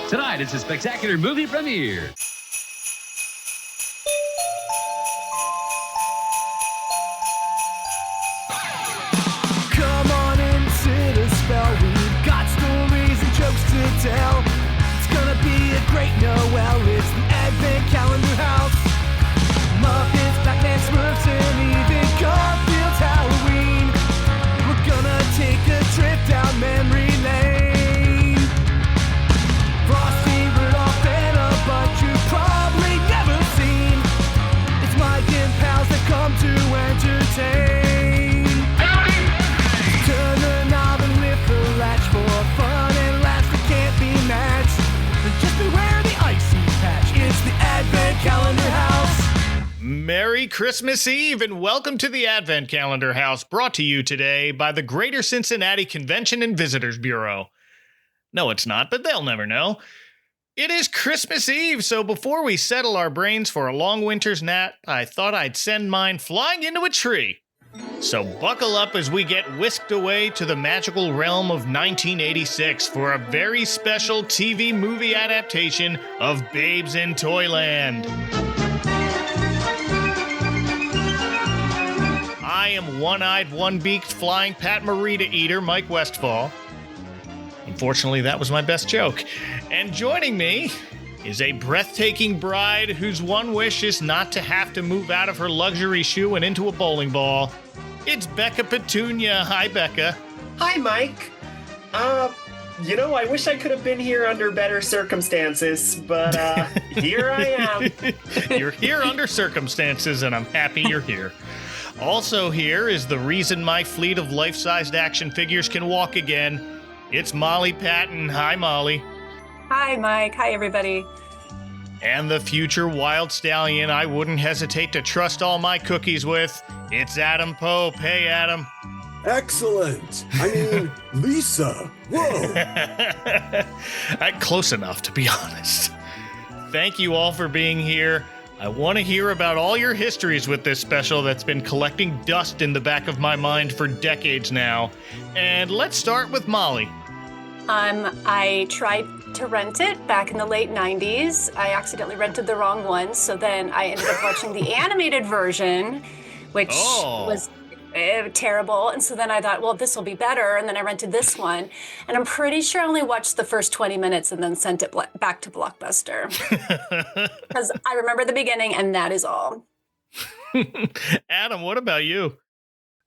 Tonight, it's a spectacular movie premiere. Come on and sit a spell. We've got stories and jokes to tell. It's gonna be a great Noel. It's the Advent Calendar House. Muppets, Batman, Smurfs, and even Garfield's Halloween. We're gonna take a trip down memory lane. Frosty, Rudolph, and a bunch you've probably never seen. It's Mike and pals that come to entertain. Turn the knob and lift the latch for fun and laughs that can't be matched. But just beware the icy patch. It's the Advent Calendar House. Merry Christmas Eve and welcome to the Advent Calendar House, brought to you today by the Greater Cincinnati Convention and Visitors Bureau. No, it's not, but they'll never know. It is Christmas Eve, so before we settle our brains for a long winter's nap, I thought I'd send mine flying into a tree. So buckle up as we get whisked away to the magical realm of 1986 for a very special TV movie adaptation of Babes in Toyland. I am one-eyed, one-beaked, flying Pat Morita eater Mike Westfall. Unfortunately, that was my best joke. And joining me is a breathtaking bride whose one wish is not to have to move out of her luxury shoe and into a bowling ball. It's Becca Petunia. Hi, Becca. Hi, Mike. I wish I could have been here under better circumstances, but here I am. You're here under circumstances, and I'm happy you're here. Also here is the reason my fleet of life-sized action figures can walk again. It's Molly Patton. Hi, Molly. Hi, Mike. Hi, everybody. And the future wild stallion I wouldn't hesitate to trust all my cookies with. It's Adam Pope. Hey, Adam. Excellent. I mean, Lisa. Whoa. Close enough, to be honest. Thank you all for being here. I want to hear about all your histories with this special that's been collecting dust in the back of my mind for decades now. And let's start with Molly. I tried to rent it back in the late 90s. I accidentally rented the wrong one, so then I ended up watching the animated version, which was terrible. And so then I thought, well, this will be better. And then I rented this one. And I'm pretty sure I only watched the first 20 minutes and then sent it back to Blockbuster. Because I remember the beginning, and that is all. Adam, what about you?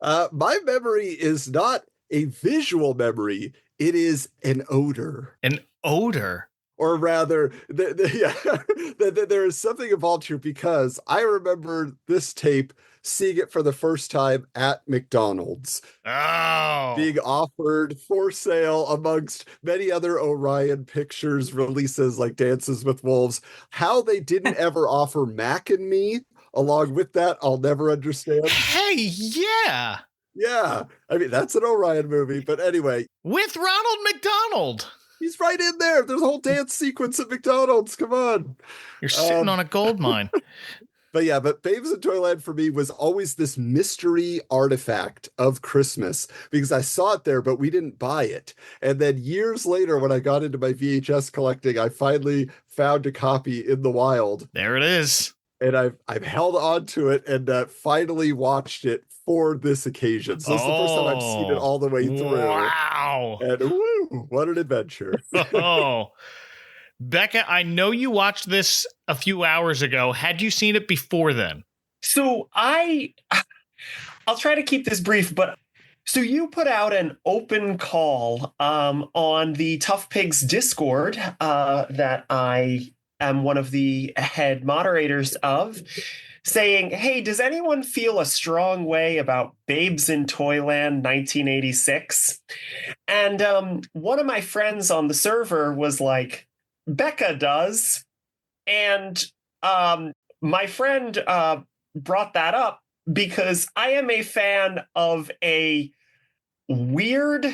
My memory is not a visual memory. It is an odor. An odor? Or rather, there is something involved here because I remember this tape, seeing it for the first time at McDonald's. Oh. Being offered for sale amongst many other Orion Pictures releases like Dances with Wolves. How they didn't ever offer Mac and Me along with that, I'll never understand. Hey, yeah. Yeah. I mean, that's an Orion movie, but anyway. With Ronald McDonald. He's right in there. There's a whole dance sequence at McDonald's. Come on. You're sitting on a gold mine. But Babes in Toyland for me was always this mystery artifact of Christmas because I saw it there, but we didn't buy it. And then years later, when I got into my VHS collecting, I finally found a copy in the wild. There it is. And I've held on to it and finally watched it for this occasion. So it's the first time I've seen it all the way through. Wow. And woo, what an adventure. Oh. Becca, I know you watched this a few hours ago. Had you seen it before then? So I'll try to keep this brief, but so you put out an open call on the Tough Pigs Discord that I am one of the head moderators of, saying, hey, does anyone feel a strong way about Babes in Toyland 1986? And one of my friends on the server was like, Becca does. And my friend brought that up because I am a fan of a weird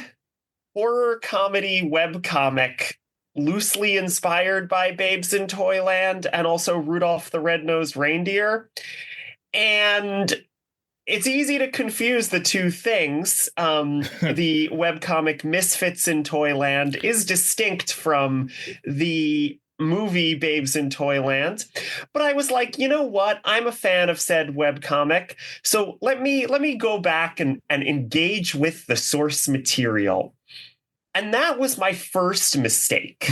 horror comedy webcomic loosely inspired by Babes in Toyland and also Rudolph the Red-Nosed Reindeer. And it's easy to confuse the two things. The webcomic Misfits in Toyland is distinct from the movie Babes in Toyland. But I was like, you know what? I'm a fan of said webcomic. So let me go back and engage with the source material. And that was my first mistake.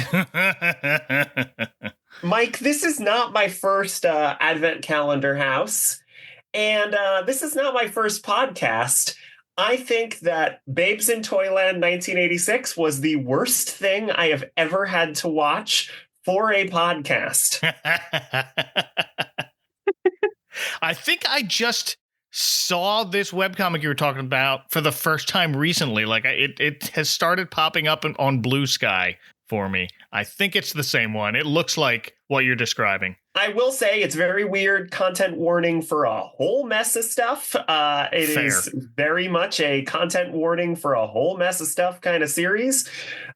Mike, this is not my first Advent Calendar House. And this is not my first podcast. I think that Babes in Toyland 1986 was the worst thing I have ever had to watch for a podcast. I think I just saw this webcomic you were talking about for the first time recently. Like it has started popping up on Blue Sky for me. I think it's the same one. It looks like what you're describing. I will say it's very weird. Content warning for a whole mess of stuff. It Fair. is very much a content warning for a whole mess of stuff kind of series.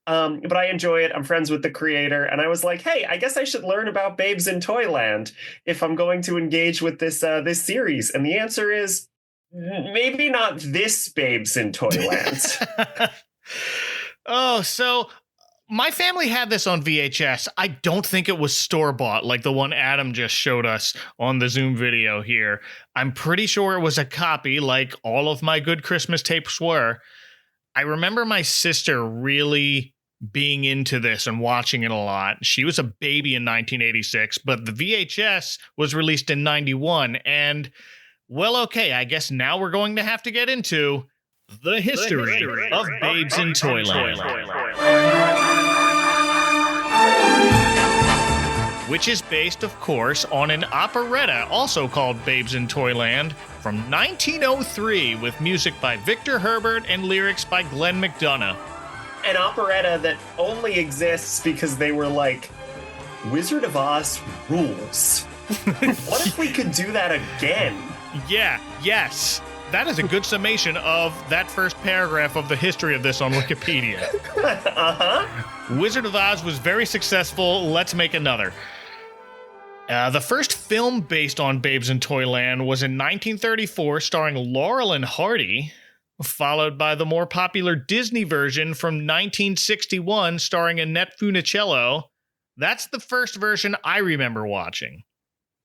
But I enjoy it. I'm friends with the creator. And I was like, hey, I guess I should learn about Babes in Toyland if I'm going to engage with this series. And the answer is maybe not this Babes in Toyland. Oh, so my family had this on VHS. I don't think it was store-bought like the one Adam just showed us on the Zoom video here. I'm pretty sure it was a copy like all of my good Christmas tapes were. I remember my sister really being into this and watching it a lot. She was a baby in 1986, but the VHS was released in 91. And, well, okay, I guess now we're going to have to get into the history of Babes in Toyland. Which is based, of course, on an operetta also called Babes in Toyland from 1903 with music by Victor Herbert and lyrics by Glenn McDonough. An operetta that only exists because they were like, Wizard of Oz rules. What if we could do that again? Yeah, yes. That is a good summation of that first paragraph of the history of this on Wikipedia. Uh-huh. Wizard of Oz was very successful. Let's make another. The first film based on Babes in Toyland was in 1934, starring Laurel and Hardy, followed by the more popular Disney version from 1961, starring Annette Funicello. That's the first version I remember watching.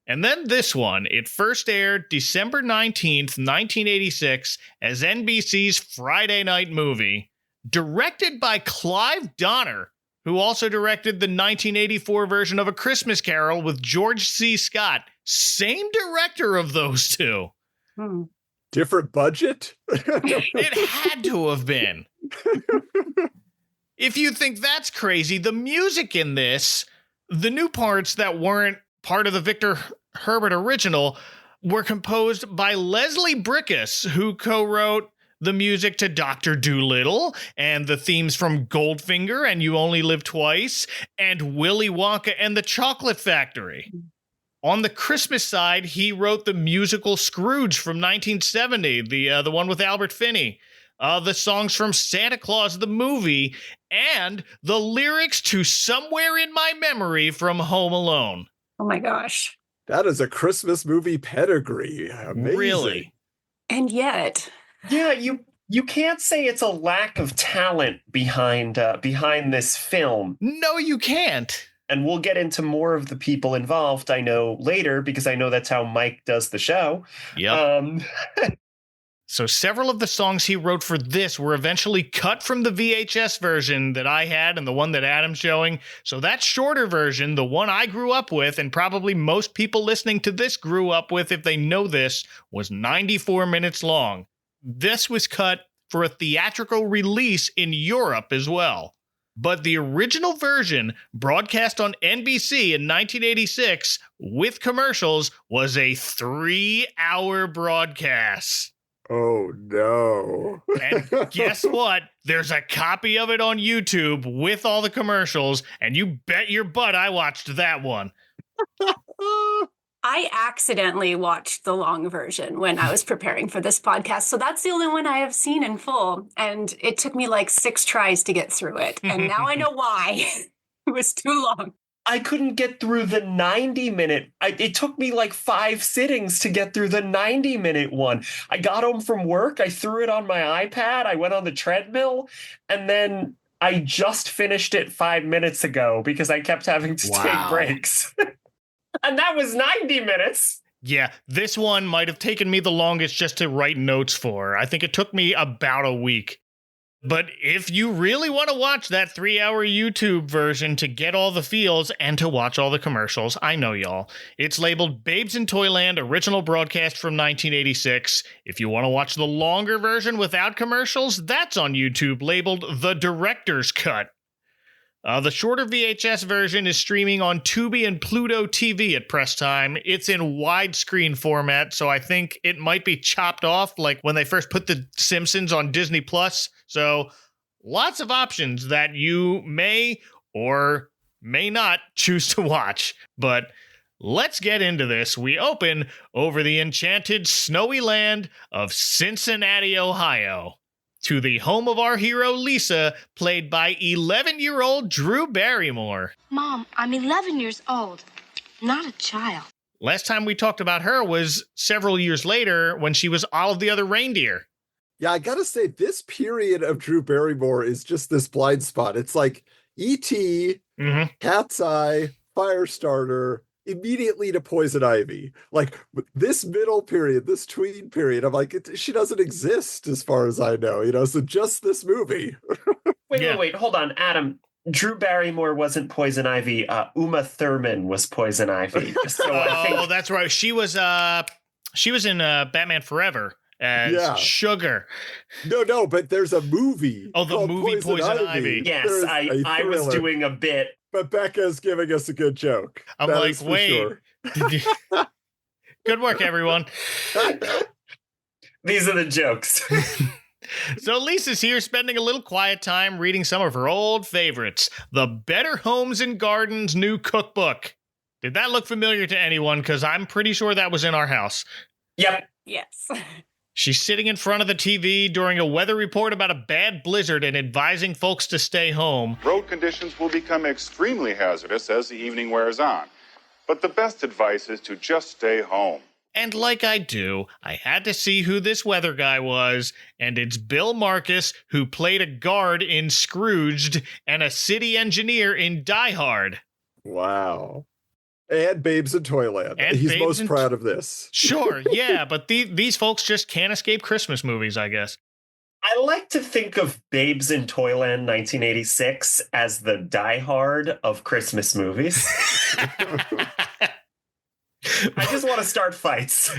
And then this one, it first aired December 19th, 1986, as NBC's Friday night movie, directed by Clive Donner, who also directed the 1984 version of A Christmas Carol with George C. Scott. Same director of those two. Different budget? It had to have been. If you think that's crazy, the music in this, the new parts that weren't part of the Victor Herbert original, were composed by Leslie Bricusse, who co-wrote the music to Dr. Dolittle and the themes from Goldfinger and You Only Live Twice and Willy Wonka and the Chocolate Factory. On the Christmas side, he wrote the musical Scrooge from 1970, the one with Albert Finney, the songs from Santa Claus the movie, and the lyrics to Somewhere in My Memory from Home Alone. Oh my gosh. That is a Christmas movie pedigree. Amazing. Really? And yet. Yeah, you can't say it's a lack of talent behind this film. No, you can't. And we'll get into more of the people involved, I know, later, because I know that's how Mike does the show. Yep. So several of the songs he wrote for this were eventually cut from the VHS version that I had and the one that Adam's showing. So that shorter version, the one I grew up with, and probably most people listening to this grew up with if they know this, was 94 minutes long. This was cut for a theatrical release in Europe as well. But the original version, broadcast on NBC in 1986 with commercials, was a 3-hour broadcast. Oh, no. And guess what? There's a copy of it on YouTube with all the commercials, and you bet your butt I watched that one. I accidentally watched the long version when I was preparing for this podcast. So that's the only one I have seen in full. And it took me like 6 tries to get through it. And now I know why. It was too long. I couldn't get through the 90-minute. It took me like 5 sittings to get through the 90-minute one. I got home from work. I threw it on my iPad. I went on the treadmill. And then I just finished it 5 minutes ago because I kept having to take breaks. And that was 90 minutes. Yeah, this one might have taken me the longest just to write notes for. I think it took me about a week. But if you really want to watch that 3-hour YouTube version to get all the feels and to watch all the commercials, I know y'all. It's labeled Babes in Toyland, original broadcast from 1986. If you want to watch the longer version without commercials, that's on YouTube, labeled The Director's Cut. The shorter VHS version is streaming on Tubi and Pluto TV at press time. It's in widescreen format, so I think it might be chopped off like when they first put The Simpsons on Disney+. So lots of options that you may or may not choose to watch. But let's get into this. We open over the enchanted snowy land of Cincinnati, Ohio, to the home of our hero, Lisa, played by 11-year-old Drew Barrymore. Mom, I'm 11 years old, not a child. Last time we talked about her was several years later when she was Olive the Other Reindeer. Yeah, I gotta say, this period of Drew Barrymore is just this blind spot. It's like E.T., Cat's Eye, Firestarter, immediately to Poison Ivy. Like, this middle period, this tween period, I'm like, she doesn't exist as far as I know, so just this movie. Wait, hold on, Adam. Drew Barrymore wasn't Poison Ivy. Uma Thurman was Poison Ivy. So I think that's right. She was in Batman Forever as Sugar. No, but there's a movie. Oh, the movie Poison Ivy. Yes, I was doing a bit. But Becca's giving us a good joke. I'm that like, wait. Good work, everyone. These are the jokes. So Lisa's here spending a little quiet time reading some of her old favorites. The Better Homes and Gardens new cookbook. Did that look familiar to anyone? Because I'm pretty sure that was in our house. Yep. Yes. She's sitting in front of the TV during a weather report about a bad blizzard and advising folks to stay home. Road conditions will become extremely hazardous as the evening wears on. But the best advice is to just stay home. And like I do, I had to see who this weather guy was, and it's Bill Marcus, who played a guard in Scrooged and a city engineer in Die Hard. Wow. And Babes in Toyland. He's most proud of this. Sure, yeah, but these folks just can't escape Christmas movies, I guess. I like to think of Babes in Toyland 1986 as the Die Hard of Christmas movies. I just want to start fights.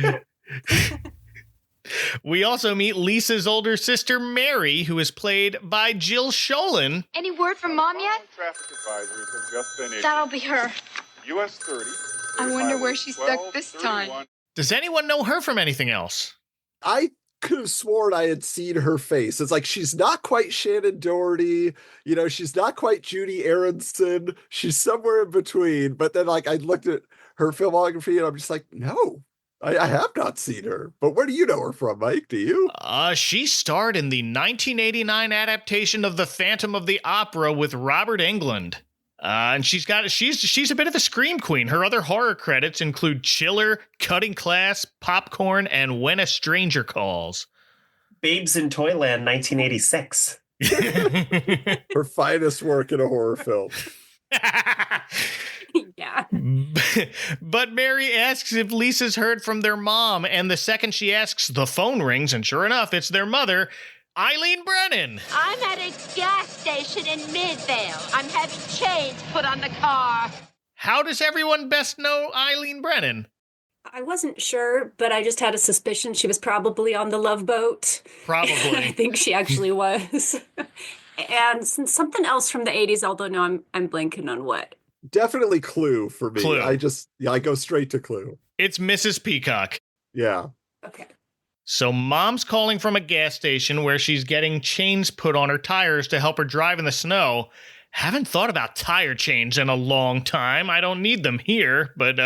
We also meet Lisa's older sister, Mary, who is played by Jill Sholin. Any word from Mom yet? Traffic advisories have just been issued. That'll be her. US 30. I wonder where she's stuck this time. Does anyone know her from anything else? I could have sworn I had seen her face. It's like, she's not quite Shannon Doherty, she's not quite Judy Aronson. She's somewhere in between. But then, I looked at her filmography and I'm just like, no, I have not seen her. But where do you know her from, Mike? Do you? She starred in the 1989 adaptation of The Phantom of the Opera with Robert Englund. And she's a bit of a scream queen. Her other horror credits include Chiller, Cutting Class, Popcorn, and When a Stranger Calls. Babes in Toyland 1986. Her finest work in a horror film. Yeah. But Mary asks if Lisa's heard from their mom, and the second she asks, the phone rings, and sure enough, it's their mother, Eileen Brennan. I'm at a gas station in Midvale. I'm having chains put on the car. How does everyone best know Eileen Brennan? I wasn't sure, but I just had a suspicion she was probably on the Love Boat. Probably. I think she actually was. And something else from the 80s, although no, I'm blanking on what. Definitely Clue for me. Clue. I go straight to Clue. It's Mrs. Peacock. Yeah. Okay. So Mom's calling from a gas station where she's getting chains put on her tires to help her drive in the snow. Haven't thought about tire chains in a long time. I don't need them here, but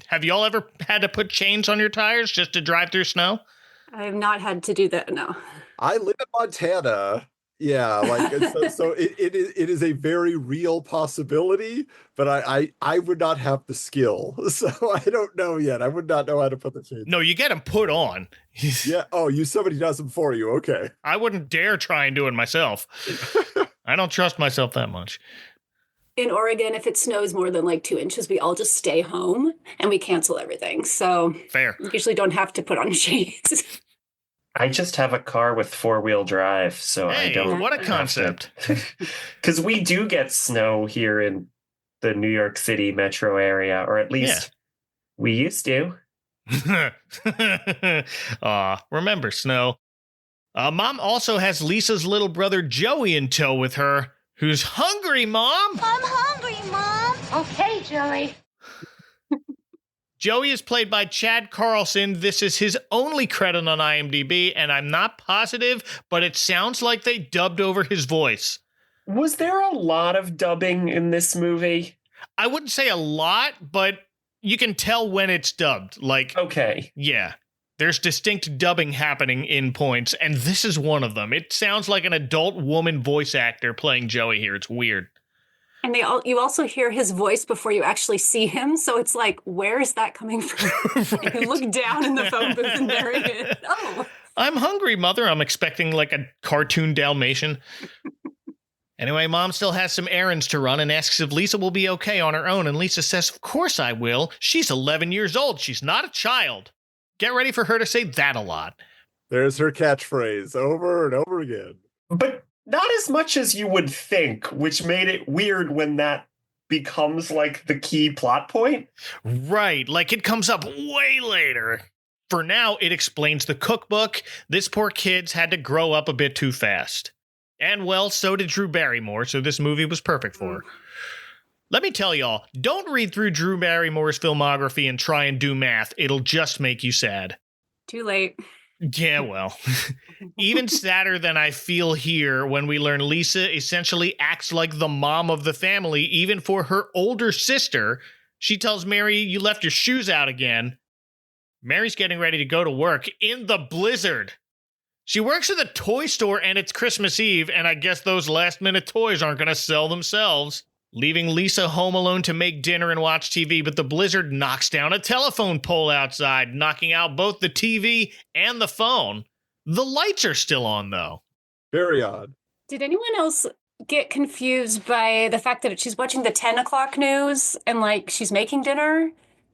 have y'all ever had to put chains on your tires just to drive through snow? I have not had to do that, no. I live in Montana, Yeah, like so it is a very real possibility, but I would not have the skill, so I don't know yet. I would not know how to put the chains. No, you get them put on. Yeah. Oh, somebody does them for you. Okay. I wouldn't dare try and do it myself. I don't trust myself that much. In Oregon, if it snows more than like 2 inches, we all just stay home and we cancel everything. So fair. You usually don't have to put on shades. I just have a car with 4-wheel drive, so hey, I don't. What a concept. Because we do get snow here in the New York City metro area, or at least we used to. Remember snow. Mom also has Lisa's little brother Joey in tow with her, who's hungry, Mom. I'm hungry, Mom. Okay, Joey. Joey is played by Chad Carlson. This is his only credit on IMDb, and I'm not positive, but it sounds like they dubbed over his voice. Was there a lot of dubbing in this movie? I wouldn't say a lot, but you can tell when it's dubbed. Like, okay. Yeah. There's distinct dubbing happening in points, and this is one of them. It sounds like an adult woman voice actor playing Joey here. It's weird. And you also hear his voice before you actually see him, so it's like, where is that coming from? Right. You look down in the phone booth and there he is. Oh. I'm hungry, Mother. I'm expecting like a cartoon Dalmatian. Anyway, Mom still has some errands to run and asks if Lisa will be okay on her own, and Lisa says, of course I will. She's 11 years old. She's not a child. Get ready for her to say that a lot. There's her catchphrase over and over again. But not as much as you would think, which made it weird when that becomes like the key plot point. Right, like it comes up way later. For now, it explains the cookbook. This poor kid's had to grow up a bit too fast. And well, so did Drew Barrymore, so this movie was perfect for her. Let me tell y'all, don't read through Drew Barrymore's filmography and try and do math. It'll just make you sad. Too late. Yeah, well, even sadder than I feel here when we learn Lisa essentially acts like the mom of the family, even for her older sister. She tells Mary, you left your shoes out again. Mary's getting ready to go to work in the blizzard. She works at the toy store and it's Christmas Eve, and I guess those last-minute toys aren't going to sell themselves. Leaving Lisa home alone to make dinner and watch TV, but the blizzard knocks down a telephone pole outside, knocking out both the TV and the phone. The lights are still on, though. Very odd. Did anyone else get confused by the fact that she's watching the 10 o'clock news and, like, she's making dinner?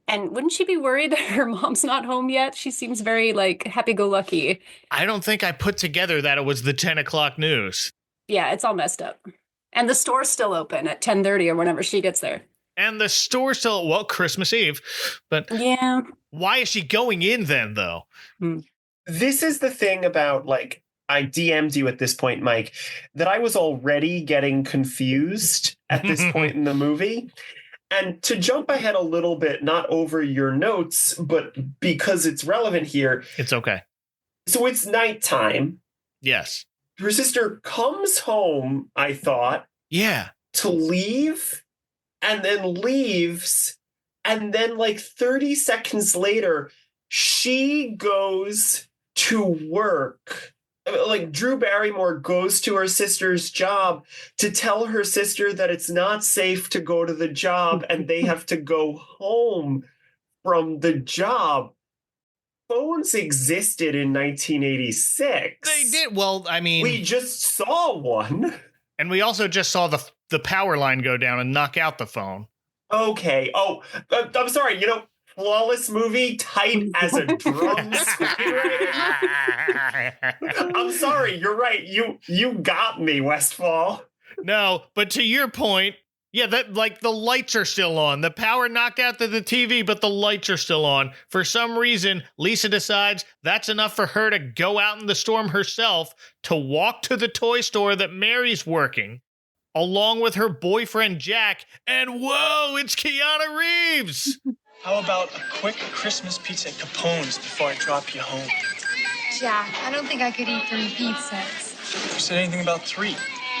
And wouldn't she be worried that her mom's not home yet? She seems very, like, happy-go-lucky. I don't think I put together that it was the 10 o'clock news. Yeah, it's all messed up. And the store's still open at 10:30 or whenever she gets there. And the store's still, well, Christmas Eve. But yeah, why is she going in then, though? This is the thing about, like, I DM'd you at this point, Mike, that I was already getting confused at this point in the movie. And to jump ahead a little bit, not over your notes, but because it's relevant here. It's okay. So it's nighttime. Yes. Her sister comes home, I thought. Yeah. To leave, and then leaves. And then, like, 30 seconds later, she goes to work. Like, Drew Barrymore goes to her sister's job to tell her sister that it's not safe to go to the job and they have to go home from the job. Phones existed in 1986. They did. Well, I mean, we just saw one. And we also just saw the power line go down and knock out the phone. Okay. Oh, I'm sorry. You know, flawless movie, tight as a drum screenwriter. I'm sorry. You're right. You got me, Westfall. No, but to your point, yeah, that, like, the lights are still on. The power knocked out the TV, but the lights are still on. For some reason, Lisa decides that's enough for her to go out in the storm herself to walk to the toy store that Mary's working, along with her boyfriend Jack, and whoa, it's Keanu Reeves! How about a quick Christmas pizza at Capone's before I drop you home? Jack, I don't think I could eat 3 pizzas. Who said anything about 3?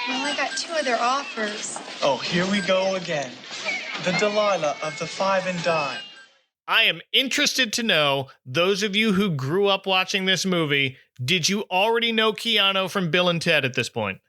I only got 2 other offers. Oh, here we go again. The Delilah of the 5 and dime. I am interested to know, those of you who grew up watching this movie, did you already know Keanu from Bill and Ted at this point?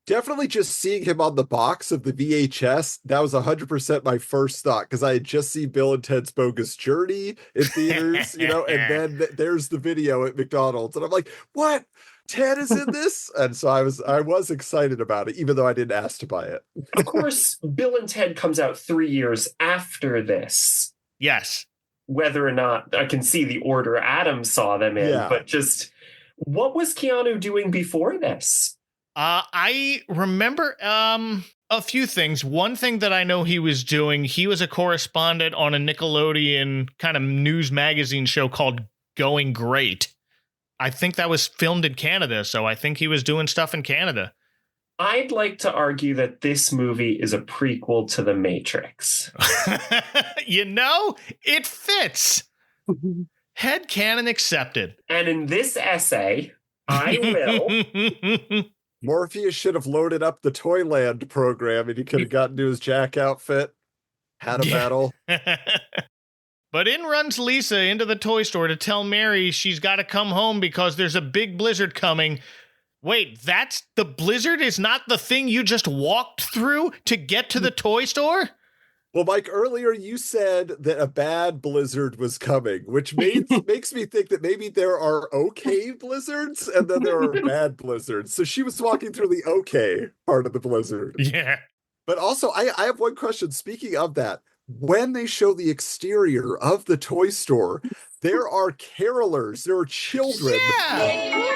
Definitely just seeing him on the box of the VHS, that was 100% my first thought, because I had just seen Bill and Ted's Bogus Journey in theaters, and then there's the video at McDonald's. And I'm like, what? Ted is in this? And so I was excited about it, even though I didn't ask to buy it. Of course, Bill and Ted comes out 3 years after this. Yes. Whether or not I can see the order Adam saw them in, but just what was Keanu doing before this? I remember a few things. One thing that I know he was doing, he was a correspondent on a Nickelodeon kind of news magazine show called Going Great. I think that was filmed in Canada, so I think he was doing stuff in Canada. I'd like to argue that this movie is a prequel to The Matrix. It fits. Headcanon accepted. And in this essay, I will... Morpheus should have loaded up the Toyland program and he could have gotten to his Jack outfit, had a battle. But in runs Lisa into the toy store to tell Mary she's got to come home because there's a big blizzard coming. Wait, the blizzard is not the thing you just walked through to get to the toy store? Well, Mike, earlier you said that a bad blizzard was coming, which makes me think that maybe there are okay blizzards and then there are bad blizzards. So she was walking through the okay part of the blizzard. Yeah. But also, I have one question. Speaking of that, when they show the exterior of the toy store, there are carolers, there are children. Yeah.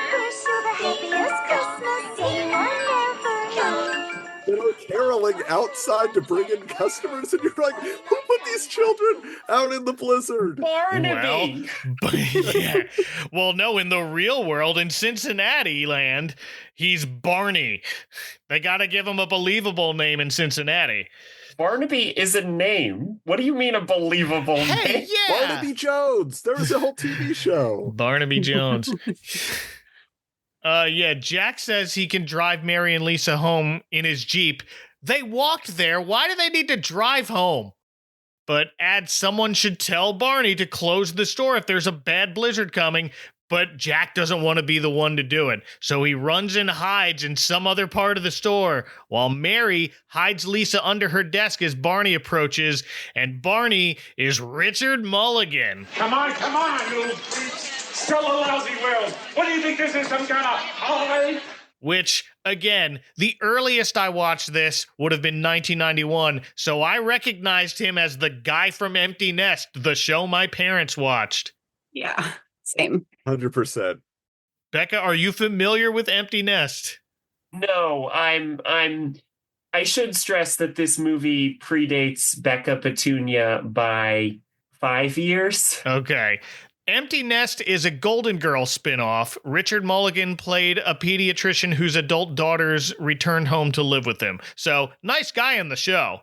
That are caroling outside to bring in customers, and you're like, who put these children out in the blizzard? Barnaby! Well, no, in the real world, in Cincinnati land, he's Barney. They got to give him a believable name in Cincinnati. Barnaby is a name. What do you mean a believable name? Yeah. Barnaby Jones. There was a whole TV show. Barnaby Jones. Jack says he can drive Mary and Lisa home in his Jeep. They walked there. Why do they need to drive home? But someone should tell Barney to close the store if there's a bad blizzard coming. But Jack doesn't want to be the one to do it. So he runs and hides in some other part of the store while Mary hides Lisa under her desk as Barney approaches. And Barney is Richard Mulligan. Come on, you freaks. Still a lousy world. What do you think this is, some kind of holiday? Which, again, the earliest I watched this would have been 1991, so I recognized him as the guy from Empty Nest, the show my parents watched. Yeah, same. 100%. Becca, are you familiar with Empty Nest? No, I should stress that this movie predates Becca Petunia by 5 years. Okay. Empty Nest is a Golden Girl spinoff. Richard Mulligan played a pediatrician whose adult daughters returned home to live with him. So, nice guy in the show.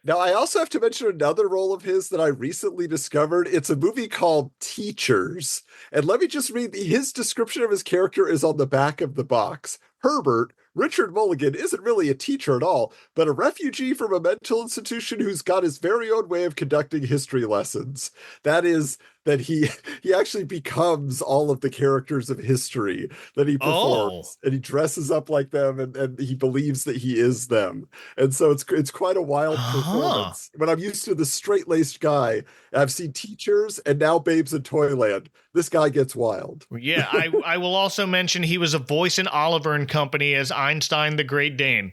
Now, I also have to mention another role of his that I recently discovered. It's a movie called Teachers. And let me just read, his description of his character is on the back of the box. Herbert, Richard Mulligan, isn't really a teacher at all, but a refugee from a mental institution who's got his very own way of conducting history lessons. That is, that he actually becomes all of the characters of history that he performs, and he dresses up like them, and he believes that he is them. And so it's quite a wild performance. When I'm used to the straight-laced guy, I've seen Teachers and now Babes in Toyland. This guy gets wild. Yeah, I will also mention he was a voice in Oliver and Company as Einstein the Great Dane.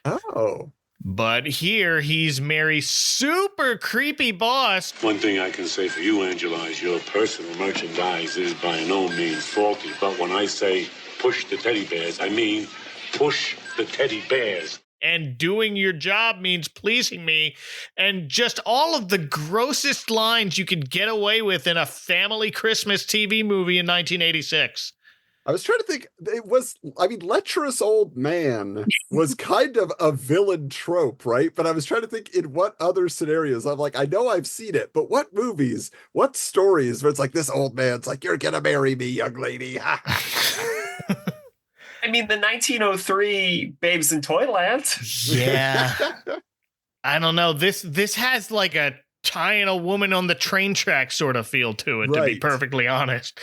Oh. But here he's Mary's super creepy boss. One thing I can say for you, Angela, is your personal merchandise is by no means faulty. But when I say push the teddy bears, I mean push the teddy bears. And doing your job means pleasing me. And just all of the grossest lines you could get away with in a family Christmas TV movie in 1986. I was trying to think, lecherous old man was kind of a villain trope, right? But I was trying to think in what other scenarios. I'm like, I know I've seen it, but what movies, what stories where it's like this old man's like, you're gonna marry me, young lady. I mean, the 1903 Babes in Toyland. Yeah. I don't know. This has like a tying a woman on the train track sort of feel to it, right, to be perfectly honest.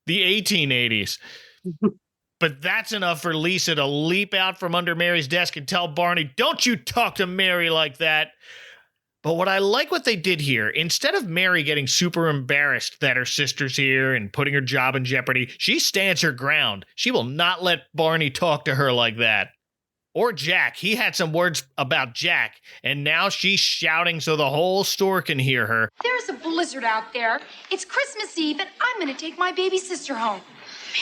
The 1880s. But that's enough for Lisa to leap out from under Mary's desk and tell Barney, "Don't you talk to Mary like that." But what I like what they did here, instead of Mary getting super embarrassed that her sister's here and putting her job in jeopardy, she stands her ground. She will not let Barney talk to her like that. Or Jack. He had some words about Jack, and now she's shouting so the whole store can hear her. There's a blizzard out there. It's Christmas Eve, and I'm going to take my baby sister home.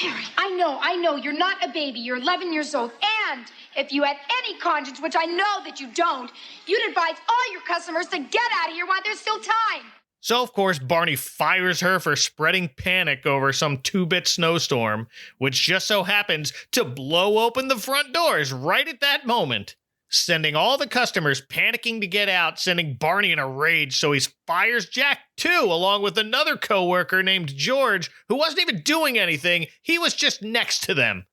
Mary, I know. You're not a baby. You're 11 years old. And if you had any conscience, which I know that you don't, you'd advise all your customers to get out of here while there's still time. So, of course, Barney fires her for spreading panic over some 2-bit snowstorm, which just so happens to blow open the front doors right at that moment, sending all the customers panicking to get out, sending Barney in a rage, so he fires Jack too, along with another coworker named George, who wasn't even doing anything. He was just next to them.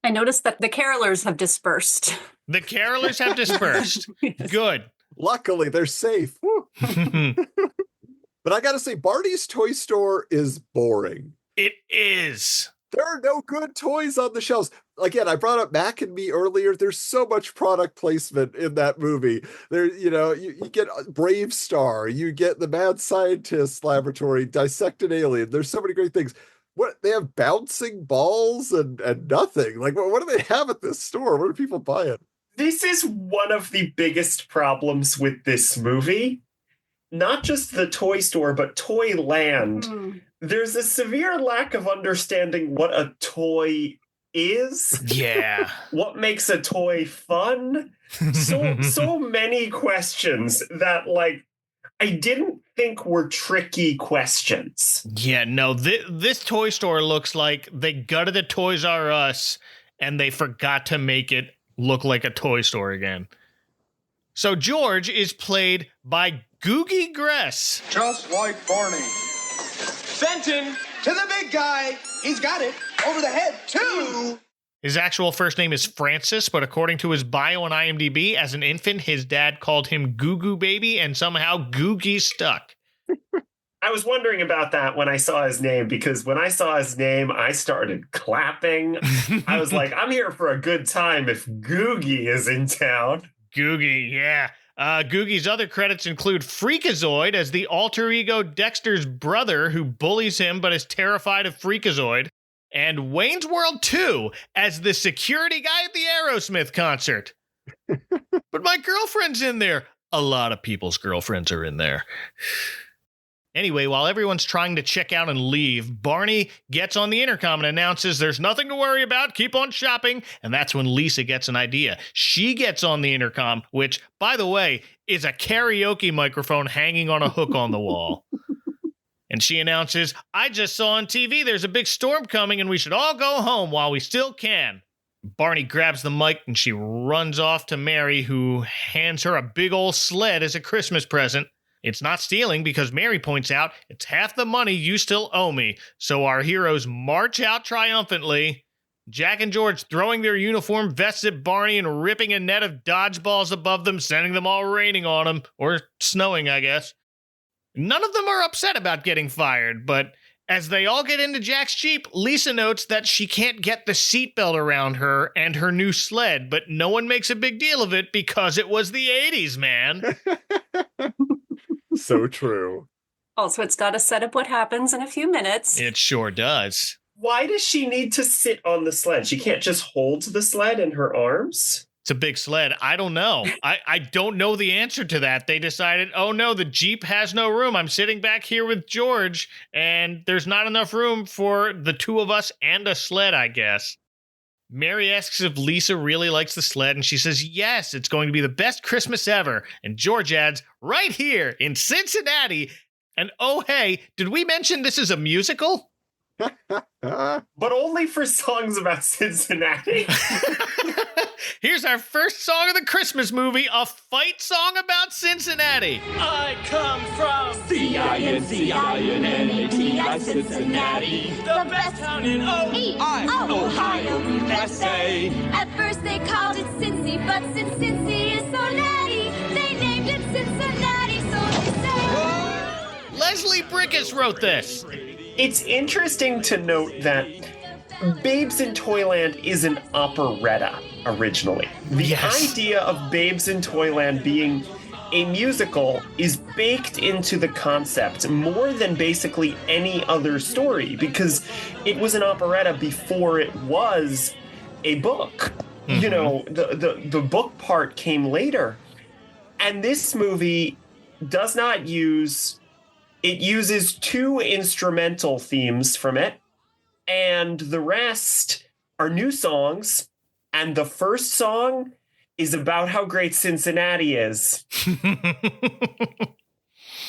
I noticed that the carolers have dispersed. The carolers have dispersed. Yes. Good. Luckily, they're safe. But I gotta say, Barney's toy store is boring. It is. There are no good toys on the shelves. Again, I brought up Mac and Me earlier. There's so much product placement in that movie. There, you get Brave Star, you get the Mad Scientist Laboratory, Dissect an Alien. There's so many great things. What, they have bouncing balls and nothing. Like, what do they have at this store? Where do people buy it? This is one of the biggest problems with this movie. Not just the toy store, but Toyland. There's a severe lack of understanding what a toy is. Yeah. What makes a toy fun? So many questions that, like, I didn't think were tricky questions. Yeah, no, this toy store looks like they gutted a Toys R Us and they forgot to make it look like a toy store again. So George is played by Googie Gress. Just like Barney. Fenton to the big guy. He's got it. Over the head, too. His actual first name is Francis, but according to his bio on IMDb, as an infant, his dad called him Goo Goo Baby, and somehow Googie stuck. I was wondering about that when I saw his name, because when I saw his name, I started clapping. I was like, I'm here for a good time if Googie is in town. Googie, yeah. Googie's other credits include Freakazoid as the alter ego Dexter's brother who bullies him but is terrified of Freakazoid, and Wayne's World 2 as the security guy at the Aerosmith concert. But my girlfriend's in there. A lot of people's girlfriends are in there. Anyway, while everyone's trying to check out and leave, Barney gets on the intercom and announces there's nothing to worry about, keep on shopping, and that's when Lisa gets an idea. She gets on the intercom, which, by the way, is a karaoke microphone hanging on a hook on the wall. And she announces, I just saw on TV there's a big storm coming and we should all go home while we still can. Barney grabs the mic and she runs off to Mary, who hands her a big old sled as a Christmas present. It's not stealing because Mary points out it's half the money you still owe me. So our heroes march out triumphantly. Jack and George throwing their uniform vests at Barney and ripping a net of dodgeballs above them, sending them all raining on him, or snowing, I guess. None of them are upset about getting fired, but as they all get into Jack's Jeep, Lisa notes that she can't get the seatbelt around her and her new sled, but no one makes a big deal of it because it was the 80s, man. So true. Also, it's got to set up what happens in a few minutes. It sure does. Why does she need to sit on the sled? She can't just hold the sled in her arms? It's a big sled. I don't know. I don't know the answer to that. They decided, oh no, the Jeep has no room. I'm sitting back here with George, and there's not enough room for the two of us and a sled, I guess. Mary asks if Lisa really likes the sled, and she says, yes, it's going to be the best Christmas ever. And George adds, right here in Cincinnati. And oh, hey, did we mention this is a musical? But only for songs about Cincinnati. Here's our first song of the Christmas movie, a fight song about Cincinnati. I come from C-I-N-C-I-N-N-A-T-I, Cincinnati, the best town in Ohio, USA. At first they called it Cincy, but since Cincy is so natty, they named it Cincinnati, so they say. Leslie Brickus wrote this. It's interesting to note that Babes in Toyland is an operetta originally. The idea of Babes in Toyland being a musical is baked into the concept more than basically any other story, because it was an operetta before it was a book. Mm-hmm. You know, the book part came later. And this movie does not use... It uses 2 instrumental themes from it, and the rest are new songs. And the first song is about how great Cincinnati is.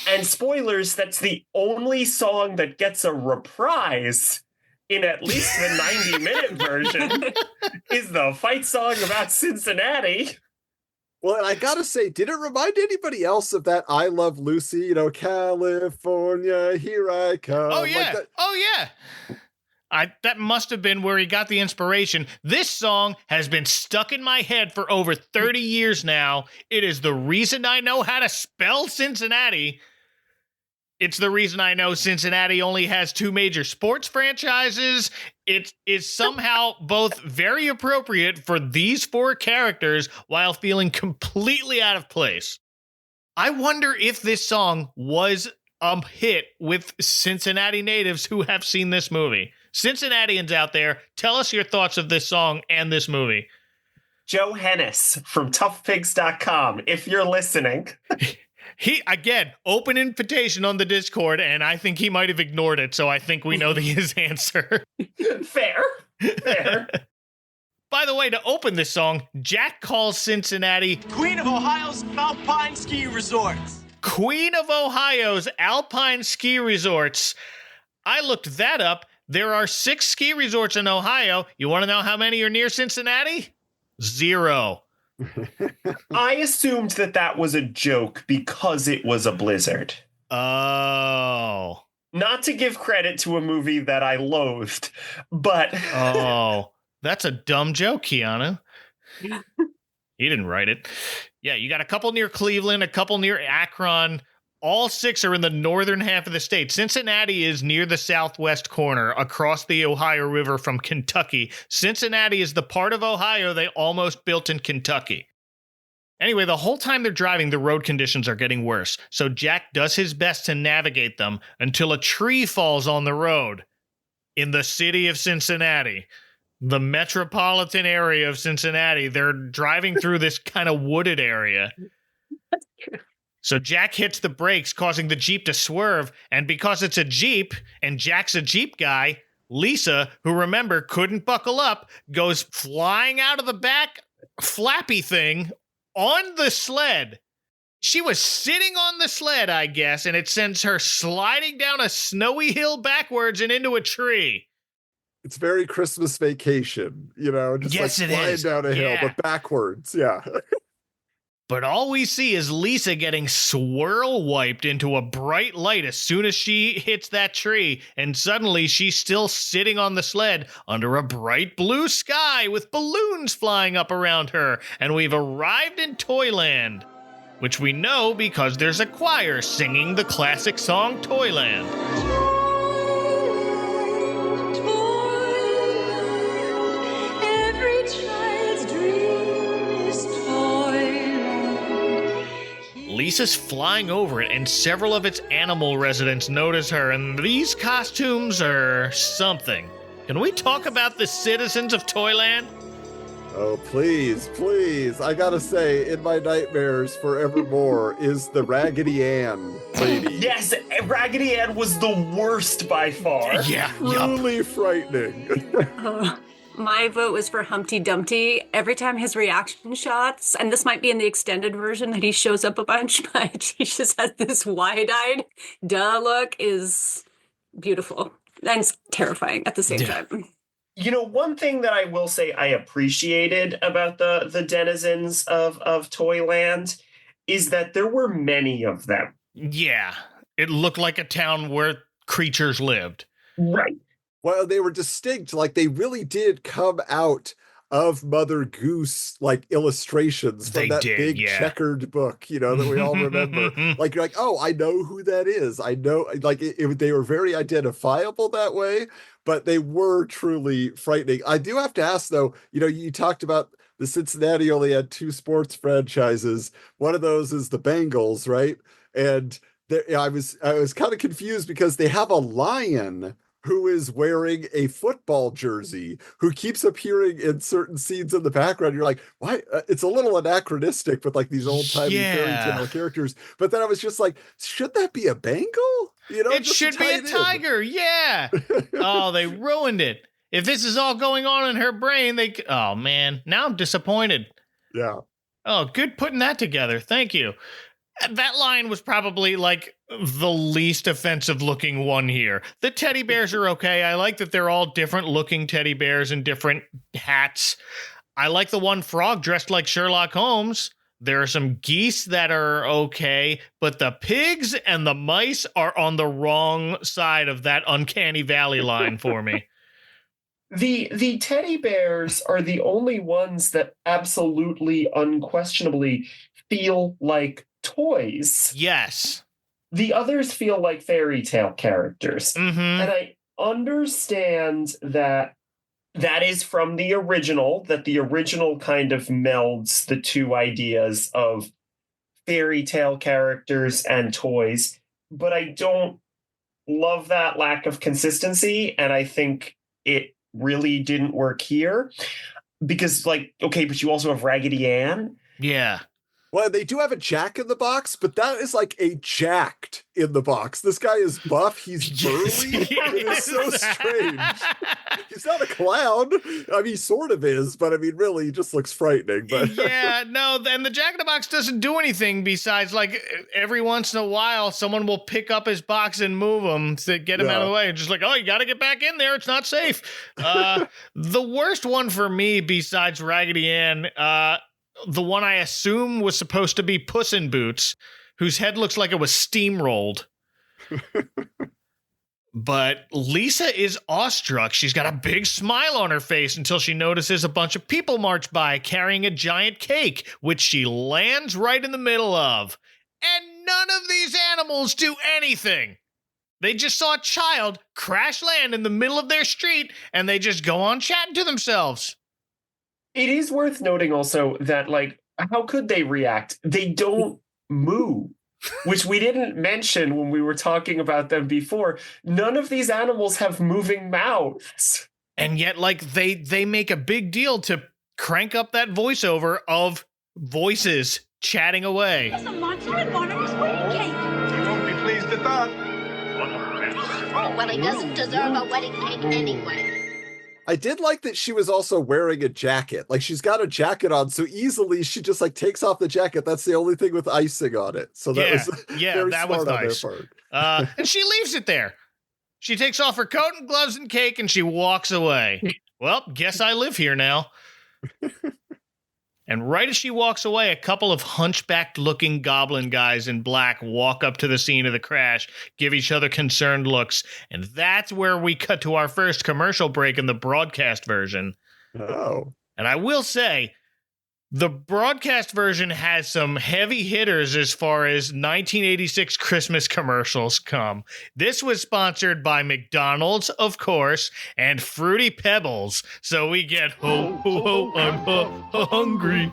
And spoilers, that's the only song that gets a reprise in at least the 90-minute version, is the fight song about Cincinnati. Well, and I gotta say, did it remind anybody else of that I Love Lucy, you know, California, here I come? Oh, yeah. Like That must have been where he got the inspiration. This song has been stuck in my head for over 30 years now. It is the reason I know how to spell Cincinnati. It's the reason I know Cincinnati only has 2 major sports franchises. It is somehow both very appropriate for these 4 characters while feeling completely out of place. I wonder if this song was a hit with Cincinnati natives who have seen this movie. Cincinnatians out there, tell us your thoughts of this song and this movie. Joe Hennis from toughpigs.com, if you're listening. He, again, open invitation on the Discord, and I think he might have ignored it, so I think we know his answer. Fair. By the way, to open this song, Jack calls Cincinnati Queen of Ohio's Alpine Ski Resorts. Queen of Ohio's Alpine Ski Resorts. I looked that up. There are 6 ski resorts in Ohio. You want to know how many are near Cincinnati? 0. I assumed that was a joke because it was a blizzard. Oh. Not to give credit to a movie that I loathed, but... Oh, that's a dumb joke, Keanu. He didn't write it. Yeah, you got a couple near Cleveland, a couple near Akron. All 6 are in the northern half of the state. Cincinnati is near the southwest corner, across the Ohio River from Kentucky. Cincinnati is the part of Ohio they almost built in Kentucky. Anyway, the whole time they're driving, the road conditions are getting worse. So Jack does his best to navigate them until a tree falls on the road in the city of Cincinnati. The metropolitan area of Cincinnati. They're driving through this kind of wooded area. That's true. So Jack hits the brakes, causing the Jeep to swerve, and because it's a Jeep, and Jack's a Jeep guy, Lisa, who remember couldn't buckle up, goes flying out of the back flappy thing on the sled. She was sitting on the sled, I guess, and it sends her sliding down a snowy hill backwards and into a tree. It's very Christmas Vacation, you know, just yes, like flying down a hill, but backwards, yeah. But all we see is Lisa getting swirl wiped into a bright light as soon as she hits that tree, and suddenly she's still sitting on the sled under a bright blue sky with balloons flying up around her, and we've arrived in Toyland, which we know because there's a choir singing the classic song Toyland. Lisa's flying over it, and several of its animal residents notice her, and these costumes are something. Can we talk about the citizens of Toyland? Oh, please, please. I gotta say, in my nightmares forevermore is the Raggedy Ann lady. Yes, Raggedy Ann was the worst by far. Yeah. Truly frightening. My vote was for Humpty Dumpty. Every time his reaction shots, and this might be in the extended version that he shows up a bunch, but he just has this wide-eyed duh look, is beautiful. And it's terrifying at the same time. You know, one thing that I will say I appreciated about the denizens of Toyland is that there were many of them. Yeah, it looked like a town where creatures lived. Right. Well, they were distinct, like they really did come out of Mother Goose like illustrations from that big checkered book, that we all remember. Like you're like, oh, I know who that is. I know, like they were very identifiable that way, but they were truly frightening. I do have to ask though, you talked about the Cincinnati only had 2 sports franchises. One of those is the Bengals, right? And I was kind of confused because they have a lion who is wearing a football jersey, who keeps appearing in certain scenes in the background. You're like, why? It's a little anachronistic with like these old-timey fairy tale characters. But then I was just like, should that be a Bengal? It should be a tiger. Yeah. Oh, they ruined it. If this is all going on in her brain, oh man, now I'm disappointed. Yeah. Oh, good putting that together. Thank you. That line was probably like the least offensive looking one here. The teddy bears are okay. I like that they're all different looking teddy bears in different hats. I like the one frog dressed like Sherlock Holmes. There are some geese that are okay, but the pigs and the mice are on the wrong side of that uncanny valley line for me. The teddy bears are the only ones that absolutely, unquestionably feel like toys. Yes. The others feel like fairy tale characters. Mm-hmm. And I understand that is from the original, that the original kind of melds the two ideas of fairy tale characters and toys. But I don't love that lack of consistency. And I think it really didn't work here. Because, like, okay, but you also have Raggedy Ann. Yeah. Well, they do have a Jack in the Box, but that is like a jacked in the box. This guy is buff. He's burly. It is so strange. He's not a clown. I mean, he sort of is, but I mean, really, he just looks frightening. But yeah, no, and the Jack in the Box doesn't do anything besides, like, every once in a while, someone will pick up his box and move him to get him out of the way. Just like, oh, you got to get back in there. It's not safe. The worst one for me, besides Raggedy Ann, the one I assume was supposed to be Puss in Boots, whose head looks like it was steamrolled. But Lisa is awestruck. She's got a big smile on her face until she notices a bunch of people march by carrying a giant cake, which she lands right in the middle of. And none of these animals do anything. They just saw a child crash land in the middle of their street, and they just go on chatting to themselves. It is worth noting also that, like, how could they react? They don't move, which we didn't mention when we were talking about them before. None of these animals have moving mouths. And yet, like, they make a big deal to crank up that voiceover of voices chatting away. There's a monster in Barnum's wedding cake. You won't be pleased at that. Well, he doesn't deserve a wedding cake anyway. I did like that she was also wearing a jacket. Like, she's got a jacket on, so easily she just like takes off the jacket. That's the only thing with icing on it. So that was very that smart was on nice. their part. And she leaves it there. She takes off her coat and gloves and cake, and she walks away. Well, guess I live here now. And right as she walks away, a couple of hunchbacked-looking goblin guys in black walk up to the scene of the crash, give each other concerned looks, and that's where we cut to our first commercial break in the broadcast version. Oh. And I will say, the broadcast version has some heavy hitters as far as 1986 Christmas commercials come. This was sponsored by McDonald's, of course, and Fruity Pebbles. So we get ho, ho, ho, I'm hungry.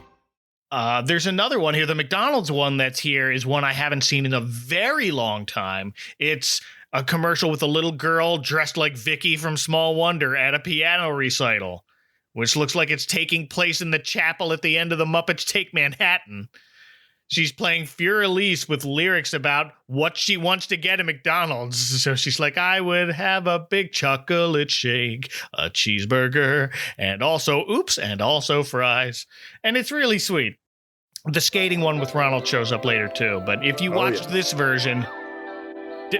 There's another one here. The McDonald's one that's here is one I haven't seen in a very long time. It's a commercial with a little girl dressed like Vicky from Small Wonder at a piano recital, which looks like it's taking place in the chapel at the end of the Muppets Take Manhattan. She's playing Fur-Elise with lyrics about what she wants to get at McDonald's. So she's like, I would have a big chocolate shake, a cheeseburger, and also fries. And it's really sweet. The skating one with Ronald shows up later too. But if you watched this version,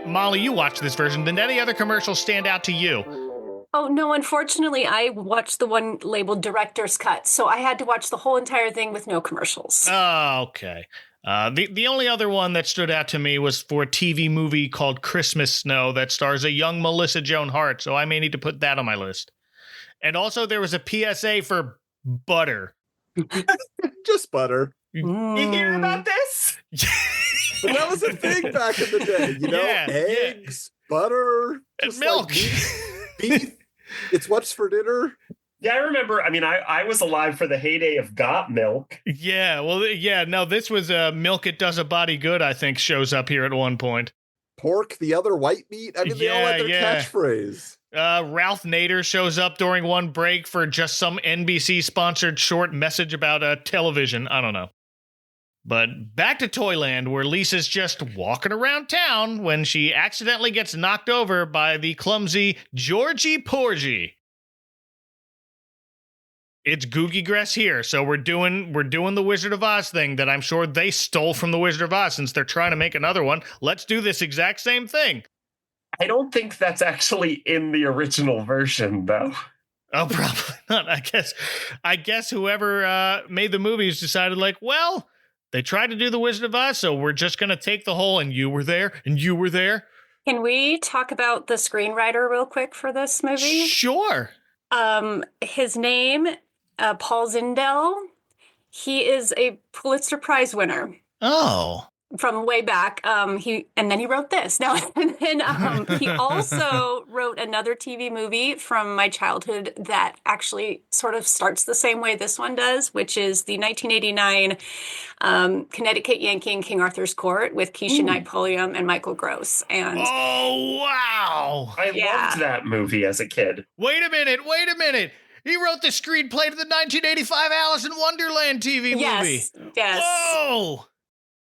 Molly, you watched this version, did any other commercials stand out to you? Oh, no, unfortunately, I watched the one labeled Director's Cut, so I had to watch the whole entire thing with no commercials. Oh, okay. The only other one that stood out to me was for a TV movie called Christmas Snow that stars a young Melissa Joan Hart, so I may need to put that on my list. And also there was a PSA for butter. Just butter. You hear about this? But that was a thing back in the day, you know? Eggs, butter, and milk. Like beef. It's what's for dinner. Yeah, I remember. I mean, I was alive for the heyday of Got Milk. Yeah, well, yeah, no, this was Milk It Does a Body Good, I think, shows up here at one point. Pork, the other white meat. I mean, they all had their catchphrase. Ralph Nader shows up during one break for just some NBC-sponsored short message about television. I don't know. But back to Toyland, where Lisa's just walking around town when she accidentally gets knocked over by the clumsy Georgie Porgy. It's Googie Gress here, so we're doing the Wizard of Oz thing that I'm sure they stole from the Wizard of Oz since they're trying to make another one. Let's do this exact same thing. I don't think that's actually in the original version, though. Oh, probably not. I guess whoever made the movies decided, like, well, they tried to do the Wizard of Oz, so we're just going to take the whole, and you were there, and you were there. Can we talk about the screenwriter real quick for this movie? Sure. His name, Paul Zindel, he is a Pulitzer Prize winner. Oh. From way back. And then he wrote this. Now, and then he also wrote another TV movie from my childhood that actually sort of starts the same way this one does, which is the 1989 Connecticut Yankee in King Arthur's Court with Keisha Knight Pulliam and Michael Gross. And oh, wow. I loved that movie as a kid. Wait a minute. He wrote the screenplay to the 1985 Alice in Wonderland TV movie. Yes. Whoa.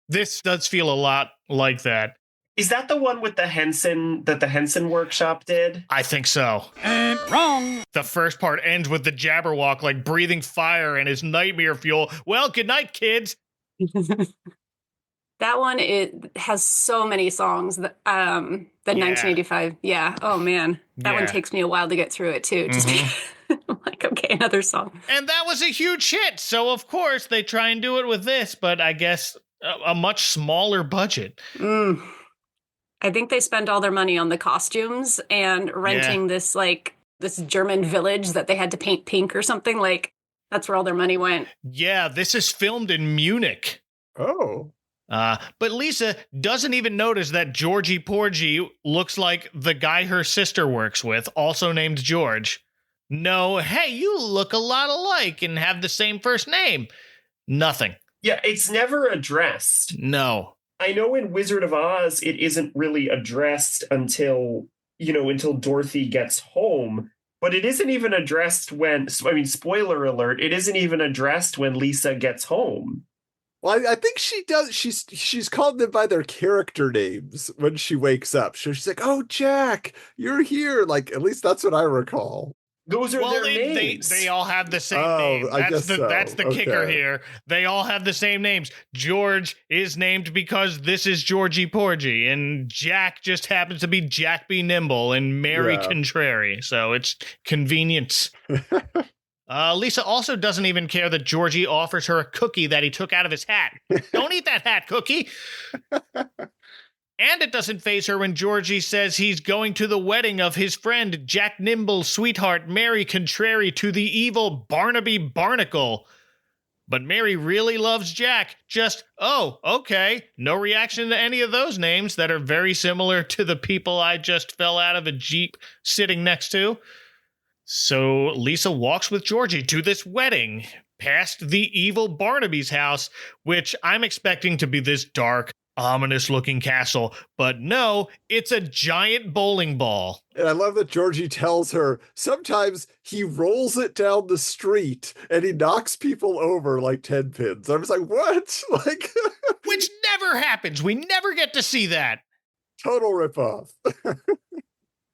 This does feel a lot like that. Is that the one with the Henson Workshop did? I think so. And wrong. The first part ends with the Jabberwock like breathing fire and his nightmare fuel. Well, good night, kids. That one, it has so many songs. The 1985. Yeah. Oh, man. That one takes me a while to get through it, too. Just I'm like, okay, another song. And that was a huge hit. So, of course, they try and do it with this, but I guess a much smaller budget. I think they spent all their money on the costumes and renting this German village that they had to paint pink or something. Like, that's where all their money went. Yeah, this is filmed in Munich. Oh. But Lisa doesn't even notice that Georgie Porgy looks like the guy her sister works with, also named George. No, hey, you look a lot alike and have the same first name. Nothing. Yeah, it's never addressed. No. I know in Wizard of Oz, it isn't really addressed until Dorothy gets home, but it isn't even addressed spoiler alert, it isn't even addressed when Lisa gets home. Well, I think she does. She's called them by their character names when she wakes up. So she's like, "Oh, Jack, you're here." Like, at least that's what I recall. Those are their names. They all have the same name. That's the kicker here. They all have the same names. George is named because this is Georgie Porgy, and Jack just happens to be Jack B. Nimble and Mary Contrary. So it's convenience. Lisa also doesn't even care that Georgie offers her a cookie that he took out of his hat. Don't eat that hat, Cookie. And it doesn't faze her when Georgie says he's going to the wedding of his friend Jack Nimble's sweetheart Mary Contrary to the evil Barnaby Barnacle. But Mary really loves Jack. Just, oh, okay. No reaction to any of those names that are very similar to the people I just fell out of a Jeep sitting next to. So Lisa walks with Georgie to this wedding, past the evil Barnaby's house, which I'm expecting to be this dark, ominous-looking castle. But no, it's a giant bowling ball. And I love that Georgie tells her sometimes he rolls it down the street and he knocks people over like 10 pins. I was like, what? Like, which never happens. We never get to see that. Total ripoff.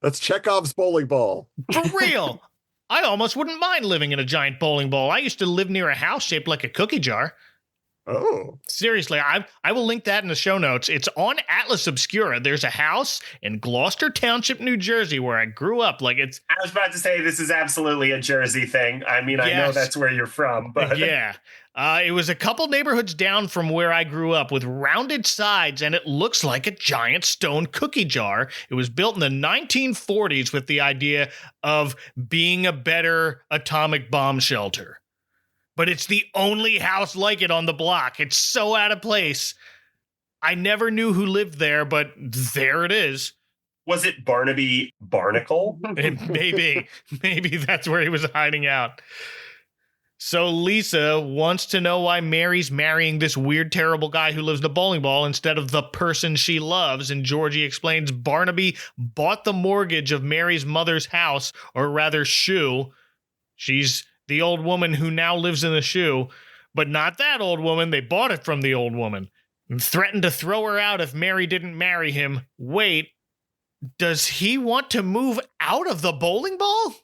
That's Chekhov's bowling ball. For real. I almost wouldn't mind living in a giant bowling ball. I used to live near a house shaped like a cookie jar. Oh. Seriously, I will link that in the show notes. It's on Atlas Obscura. There's a house in Gloucester Township, New Jersey, where I grew up. Like it's. I was about to say this is absolutely a Jersey thing. I mean, I know that's where you're from, but yeah. It was a couple neighborhoods down from where I grew up with rounded sides, and it looks like a giant stone cookie jar. It was built in the 1940s with the idea of being a better atomic bomb shelter. but it's the only house like it on the block. It's so out of place. I never knew who lived there, but there it is. Was it Barnaby Barnacle? Maybe that's where he was hiding out. So Lisa wants to know why Mary's marrying this weird, terrible guy who lives in a bowling ball instead of the person she loves. And Georgie explains Barnaby bought the mortgage of Mary's mother's house, or rather shoe. She's the old woman who now lives in the shoe, but not that old woman. They bought it from the old woman and threatened to throw her out if Mary didn't marry him. Wait, does he want to move out of the bowling ball?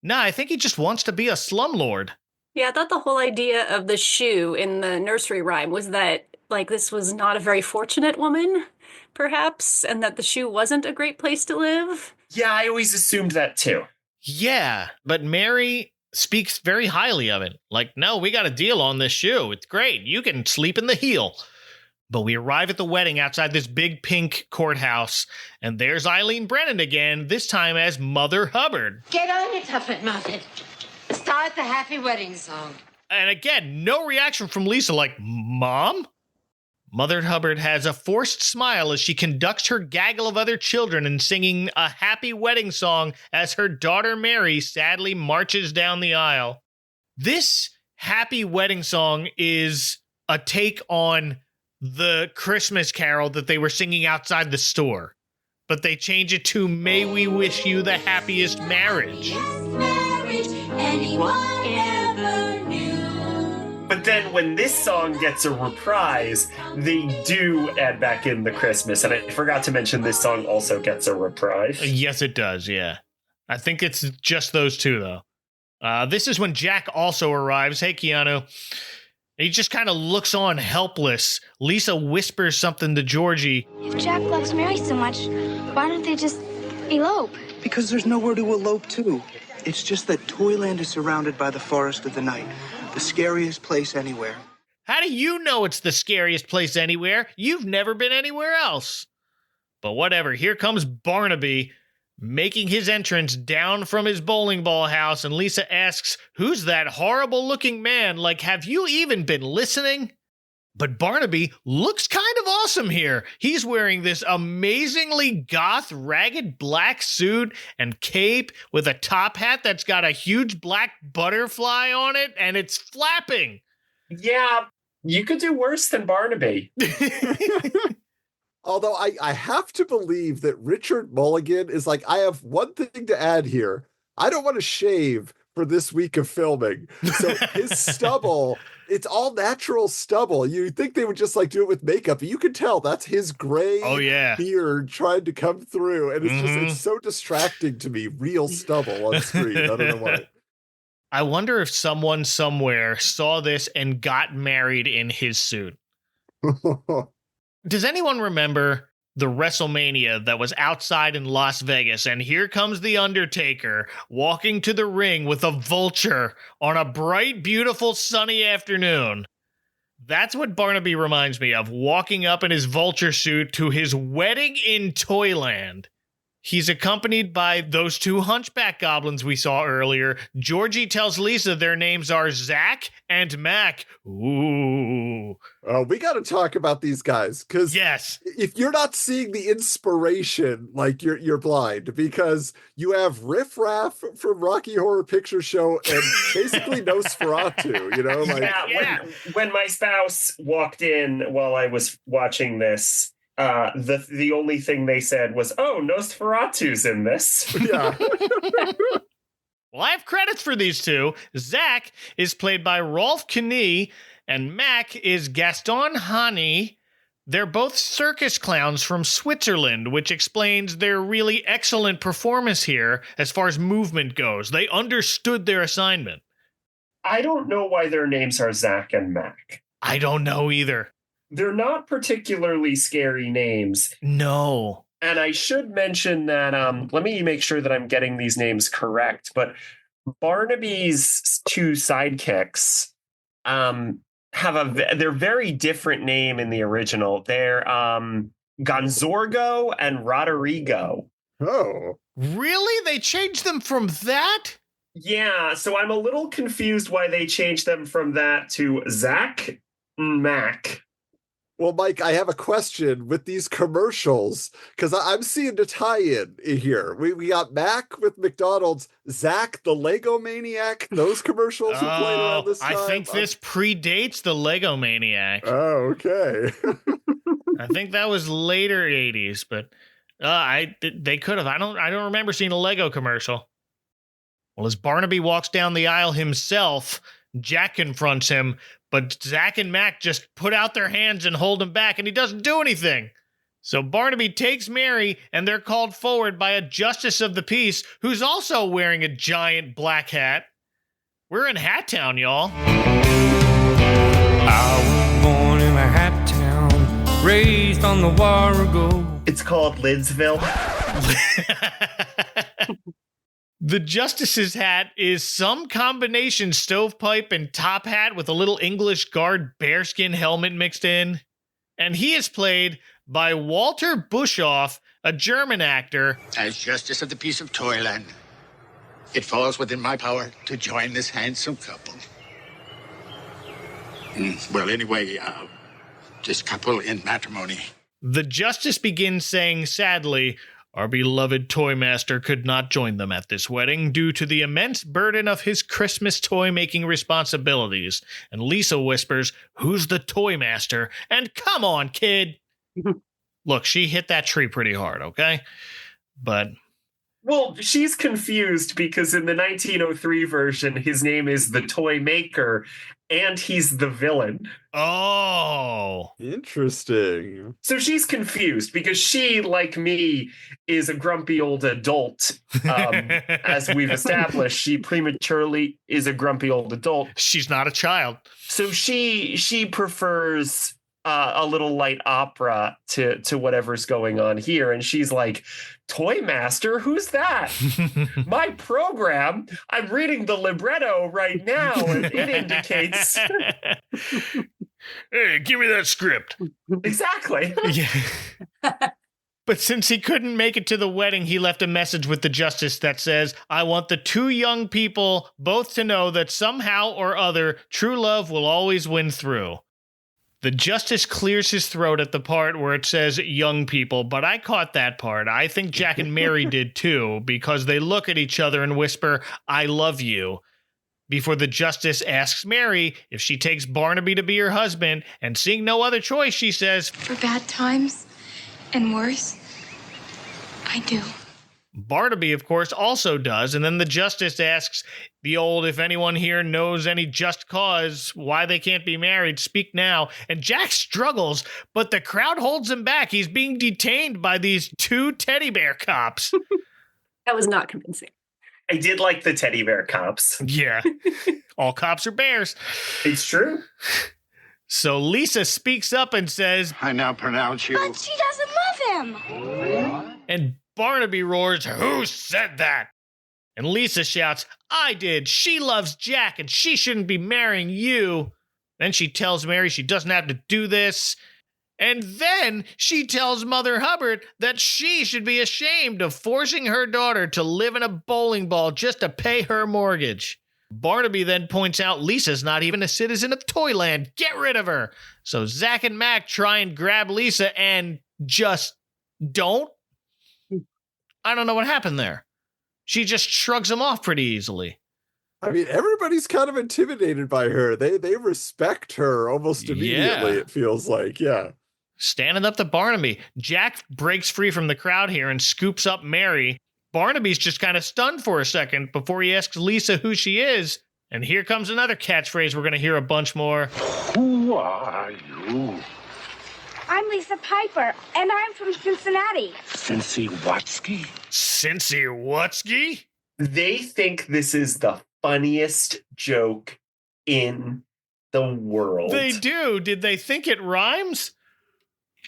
No, I think he just wants to be a slumlord. Yeah, I thought the whole idea of the shoe in the nursery rhyme was that, like, this was not a very fortunate woman, perhaps, and that the shoe wasn't a great place to live. Yeah, I always assumed that too. Yeah, but Mary speaks very highly of it. Like, no, we got a deal on this shoe. It's great. You can sleep in the heel. But we arrive at the wedding outside this big pink courthouse, and there's Eileen Brennan again, this time as Mother Hubbard. Get on it, Tuffet Muffet. Start the happy wedding song. And again, no reaction from Lisa, like, Mom? Mother Hubbard has a forced smile as she conducts her gaggle of other children in singing a happy wedding song as her daughter Mary sadly marches down the aisle. This happy wedding song is a take on the Christmas carol that they were singing outside the store, but they change it to May We Wish You the Happiest Marriage. Marriage anyone ever knew. But then when this song gets a reprise, they do add back in the Christmas. And I forgot to mention this song also gets a reprise. Yes, it does, yeah. I think it's just those two, though. This is when Jack also arrives. Hey, Keanu. He just kind of looks on helpless. Lisa whispers something to Georgie. If Jack loves Mary so much, why don't they just elope? Because there's nowhere to elope to. It's just that Toyland is surrounded by the forest of the night, the scariest place anywhere. How do you know it's the scariest place anywhere? You've never been anywhere else. But whatever, here comes Barnaby, making his entrance down from his bowling ball house, and Lisa asks, who's that horrible-looking man? Like, have you even been listening? But Barnaby looks kind of awesome here. He's wearing this amazingly goth, ragged black suit and cape with a top hat that's got a huge black butterfly on it, and it's flapping. Yeah, you could do worse than Barnaby. Although I have to believe that Richard Mulligan is like, I have one thing to add here. I don't want to shave for this week of filming. So his stubble, it's all natural stubble. You'd think they would just like do it with makeup, but you can tell that's his gray beard trying to come through. And it's just, it's so distracting to me. Real stubble on screen. I don't know why. I wonder if someone somewhere saw this and got married in his suit. Does anyone remember the WrestleMania that was outside in Las Vegas? And here comes The Undertaker walking to the ring with a vulture on a bright, beautiful, sunny afternoon. That's what Barnaby reminds me of, walking up in his vulture suit to his wedding in Toyland. He's accompanied by those two hunchback goblins we saw earlier. Georgie tells Lisa their names are Zach and Mac. Ooh. Oh, we got to talk about these guys, because if you're not seeing the inspiration, like you're blind, because you have Riff Raff from Rocky Horror Picture Show and basically Nosferatu, you know? Like, when my spouse walked in while I was watching this, the only thing they said was, "Oh, Nosferatu's in this." Yeah. Well, I have credits for these two. Zach is played by Rolf Knie, and Mac is Gaston Hani. They're both circus clowns from Switzerland, which explains their really excellent performance here as far as movement goes. They understood their assignment. I don't know why their names are Zach and Mac. I don't know either. They're not particularly scary names. No. And I should mention that, let me make sure that I'm getting these names correct, but Barnaby's two sidekicks they're very different name in the original. They're Gonzorgo and Roderigo. Oh. Really? They changed them from that? Yeah, so I'm a little confused why they changed them from that to Zach Mac. Well, Mike, I have a question with these commercials because I'm seeing the tie-in here. We got Mac with McDonald's, Zach the Lego Maniac. Those commercials were playing around this time. I think this predates the Lego Maniac. Oh, okay. I think that was later 80s, but they could have. I don't remember seeing a Lego commercial. Well, as Barnaby walks down the aisle himself, Jack confronts him, but Zach and Mac just put out their hands and hold him back, and he doesn't do anything. So Barnaby takes Mary, and they're called forward by a justice of the peace who's also wearing a giant black hat. We're in Hat Town, y'all. I was born in a hat town, raised on the Warrego. It's called Lidsville. The justice's hat is some combination stovepipe and top hat with a little English guard bearskin helmet mixed in. And he is played by Walter Bushoff, a German actor. As Justice of the Peace of Toyland, it falls within my power to join this handsome couple. Well, anyway, this couple in matrimony. The justice begins saying sadly, our beloved toy master could not join them at this wedding due to the immense burden of his Christmas toy-making responsibilities. And Lisa whispers, who's the toy master? And come on, kid. Look, she hit that tree pretty hard, okay? But... well, she's confused because in the 1903 version, his name is the Toy Maker, and he's the villain. Oh. Interesting. So she's confused because she, like me, is a grumpy old adult. As we've established, she prematurely is a grumpy old adult. She's not a child. So she prefers a little light opera to whatever's going on here. And she's like, Toy Master? Who's that? My program? I'm reading the libretto right now, and it indicates... Hey, give me that script. Exactly. Yeah. But since he couldn't make it to the wedding, he left a message with the justice that says, I want the two young people both to know that somehow or other, true love will always win through. The justice clears his throat at the part where it says young people, but I caught that part. I think Jack and Mary did too, because they look at each other and whisper, I love you, before the justice asks Mary if she takes Barnaby to be her husband, and seeing no other choice, she says, for bad times and worse, I do. Barnaby, of course, also does, and then the justice asks the old, if anyone here knows any just cause why they can't be married, speak now. And Jack struggles, but the crowd holds him back. He's being detained by these two teddy bear cops. That was not convincing. I did like the teddy bear cops. Yeah. All cops are bears. It's true. So Lisa speaks up and says, I now pronounce you. But she doesn't love him. And Barnaby roars, who said that? And Lisa shouts, I did. She loves Jack and she shouldn't be marrying you. Then she tells Mary she doesn't have to do this. And then she tells Mother Hubbard that she should be ashamed of forcing her daughter to live in a bowling ball just to pay her mortgage. Barnaby then points out Lisa's not even a citizen of Toyland. Get rid of her. So Zach and Mac try and grab Lisa and just don't. I don't know what happened there. She just shrugs him off pretty easily. I mean, everybody's kind of intimidated by her. They respect her almost immediately, It feels like, yeah. Standing up to Barnaby. Jack breaks free from the crowd here and scoops up Mary. Barnaby's just kind of stunned for a second before he asks Lisa who she is. And here comes another catchphrase we're going to hear a bunch more. Who are you? I'm Lisa Piper, and I'm from Cincinnati. Cincy Watsky? Cincy Watsky? They think this is the funniest joke in the world. They do. Did they think it rhymes?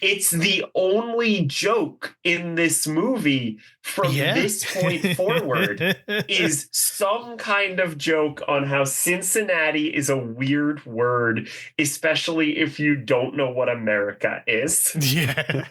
It's the only joke in this movie from this point forward is some kind of joke on how Cincinnati is a weird word, especially if you don't know what America is. Yeah.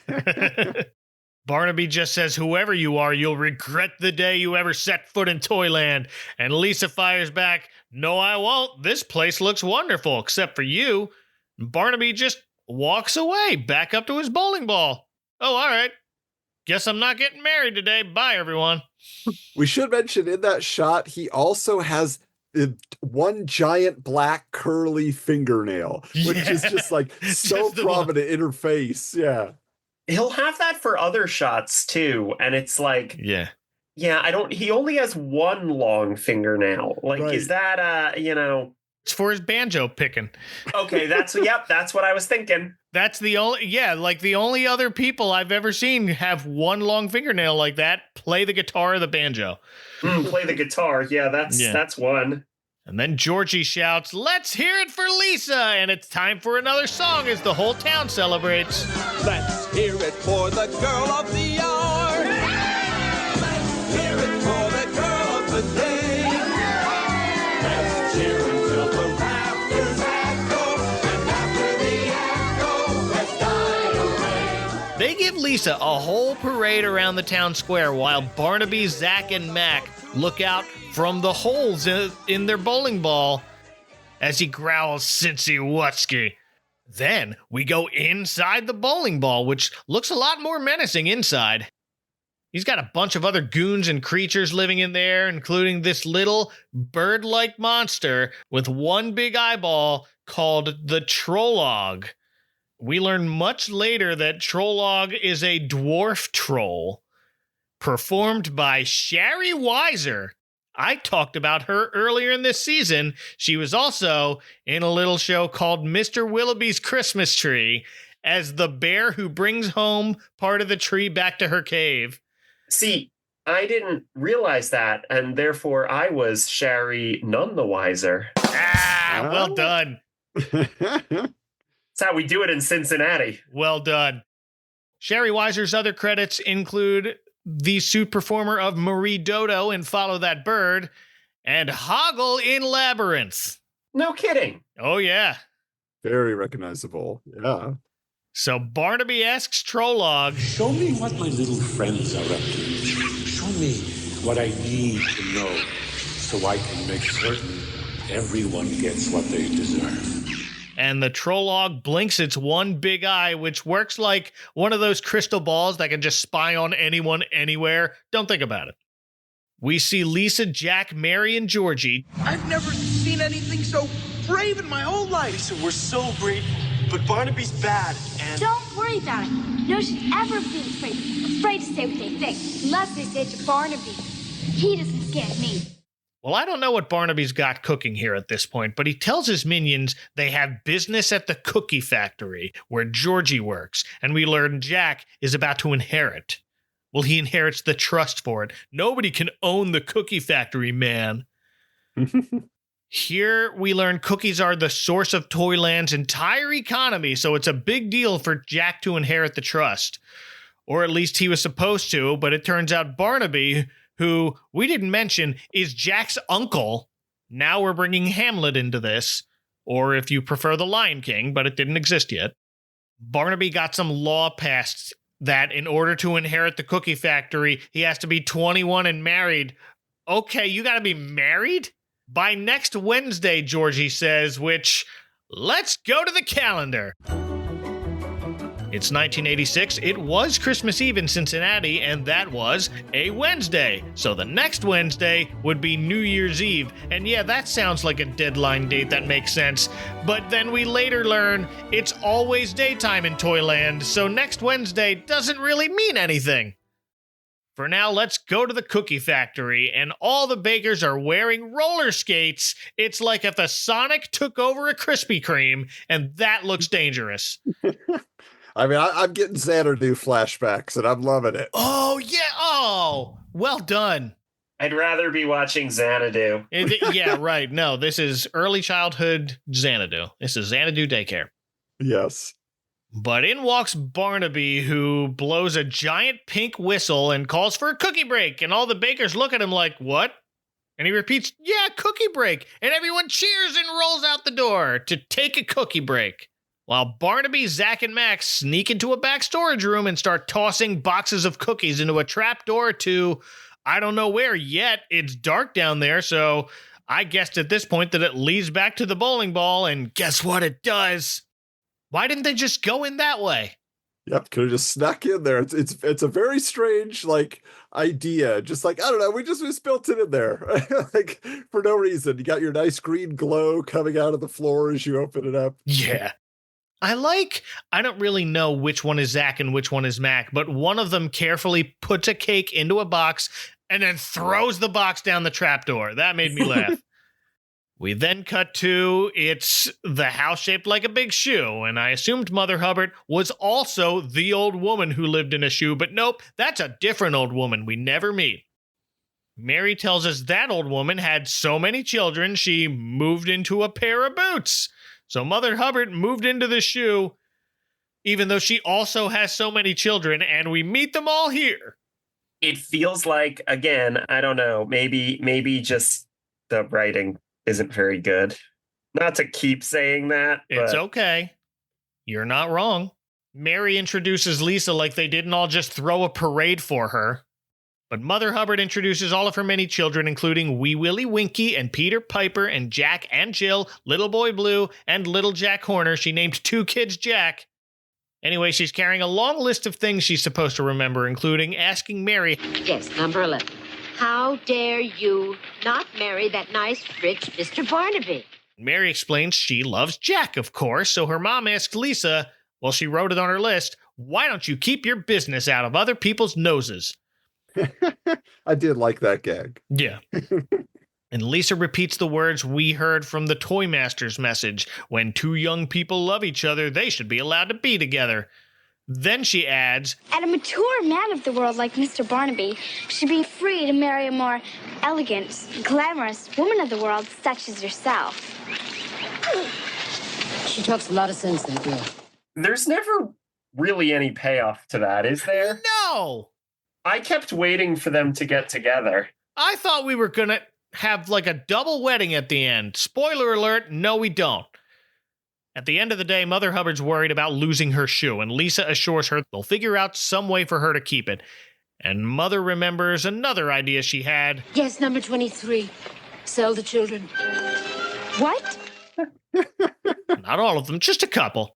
Barnaby just says, whoever you are, you'll regret the day you ever set foot in Toyland. And Lisa fires back, no, I won't. This place looks wonderful, except for you. Barnaby just walks away, back up to his bowling ball. Oh, all right. Guess I'm not getting married today. Bye, everyone. We should mention in that shot, he also has one giant black curly fingernail, which is just like so prominent in her face. Yeah. He'll have that for other shots too. And it's like, yeah, he only has one long fingernail. Like, right. Is that, It's for his banjo picking. Okay, that's what I was thinking. That's the only other people I've ever seen have one long fingernail like that play the guitar or the banjo. Play the guitar. Yeah, that's one. And then Georgie shouts, let's hear it for Lisa! And it's time for another song as the whole town celebrates. Let's hear it for the girl of the hour. Let's hear it for the girl of the day. Let's cheer until the rafters echo, and after the echo has died away. They give Lisa a whole parade around the town square while Barnaby, Zach, and Mac look out from the holes in their bowling ball as he growls, Cincy Wutsky. Then we go inside the bowling ball, which looks a lot more menacing inside. He's got a bunch of other goons and creatures living in there, including this little bird-like monster with one big eyeball called the Trollog. We learn much later that Trollog is a dwarf troll, performed by Shari Weiser. I talked about her earlier in this season. She was also in a little show called Mr. Willoughby's Christmas Tree as the bear who brings home part of the tree back to her cave. See, I didn't realize that, and therefore I was Shari none the wiser. Well done. That's how we do it in Cincinnati. Well done. Shari Weiser's other credits include the suit performer of Marie Dodo in Follow That Bird, and Hoggle in Labyrinth. No kidding. Oh, yeah. Very recognizable. Yeah. So Barnaby asks Trollog, show me what my little friends are up to. Show me what I need to know so I can make certain everyone gets what they deserve. And the Trollog blinks its one big eye, which works like one of those crystal balls that can just spy on anyone anywhere. Don't think about it. We see Lisa, Jack, Mary, and Georgie. I've never seen anything so brave in my whole life. Lisa, we're so grateful, but Barnaby's bad, and... Don't worry about it. No one should ever be afraid to say what they think, unless they say it to Barnaby. He doesn't scare me. Well, I don't know what Barnaby's got cooking here at this point, but he tells his minions they have business at the cookie factory where Georgie works, and we learn Jack is about to inherit. Well, he inherits the trust for it. Nobody can own the cookie factory, man. Here we learn cookies are the source of Toyland's entire economy, so it's a big deal for Jack to inherit the trust. Or at least he was supposed to, but it turns out Barnaby, who we didn't mention is Jack's uncle. Now we're bringing Hamlet into this, or if you prefer the Lion King, but it didn't exist yet. Barnaby got some law passed that in order to inherit the cookie factory, he has to be 21 and married. Okay, you gotta be married? By next Wednesday, Georgie says, which, let's go to the calendar. It's 1986. It was Christmas Eve in Cincinnati, and that was a Wednesday. So the next Wednesday would be New Year's Eve. And yeah, that sounds like a deadline date that makes sense. But then we later learn it's always daytime in Toyland, so next Wednesday doesn't really mean anything. For now, let's go to the cookie factory, and all the bakers are wearing roller skates. It's like if a Sonic took over a Krispy Kreme, and that looks dangerous. I mean, I'm getting Xanadu flashbacks, and I'm loving it. Oh, yeah. Oh, well done. I'd rather be watching Xanadu. Yeah, right. No, this is early childhood Xanadu. This is Xanadu daycare. Yes. But in walks Barnaby, who blows a giant pink whistle and calls for a cookie break. And all the bakers look at him like, what? And he repeats, yeah, cookie break. And everyone cheers and rolls out the door to take a cookie break. while Barnaby, Zach, and Max sneak into a back storage room and start tossing boxes of cookies into a trapdoor to, I don't know where yet. It's dark down there, so I guessed at this point that it leads back to the bowling ball, and guess what it does? Why didn't they just go in that way? Yep, could have just snuck in there. It's a very strange idea. Just I don't know, we just built it in there for no reason. You got your nice green glow coming out of the floor as you open it up. Yeah. I don't really know which one is Zach and which one is Mac, but one of them carefully puts a cake into a box and then throws the box down the trapdoor. That made me laugh. We then cut to, it's the house shaped like a big shoe, and I assumed Mother Hubbard was also the old woman who lived in a shoe, but nope, that's a different old woman we never meet. Mary tells us that old woman had so many children, she moved into a pair of boots. So Mother Hubbard moved into the shoe, even though she also has so many children, and we meet them all here. It feels like, again, I don't know, maybe just the writing isn't very good. Not to keep saying that. It's okay. You're not wrong. Mary introduces Lisa like they didn't all just throw a parade for her. But Mother Hubbard introduces all of her many children, including Wee Willie Winky and Peter Piper and Jack and Jill, Little Boy Blue, and Little Jack Horner. She named 2 kids Jack. Anyway, she's carrying a long list of things she's supposed to remember, including asking Mary, Yes, number 11. How dare you not marry that nice, rich Mr. Barnaby? Mary explains she loves Jack, of course, so her mom asked Lisa, well, she wrote it on her list, why don't you keep your business out of other people's noses? I did like that gag. Yeah. And Lisa repeats the words we heard from the Toy Master's message. When 2 young people love each other, they should be allowed to be together. Then she adds, And a mature man of the world like Mr. Barnaby should be free to marry a more elegant, glamorous woman of the world such as yourself. She talks a lot of sense, that girl. There's never really any payoff to that, is there? No! I kept waiting for them to get together. I thought we were going to have a double wedding at the end. Spoiler alert, no we don't. At the end of the day, Mother Hubbard's worried about losing her shoe, and Lisa assures her they'll figure out some way for her to keep it. And Mother remembers another idea she had. Yes, number 23. Sell the children. What? Not all of them, just a couple.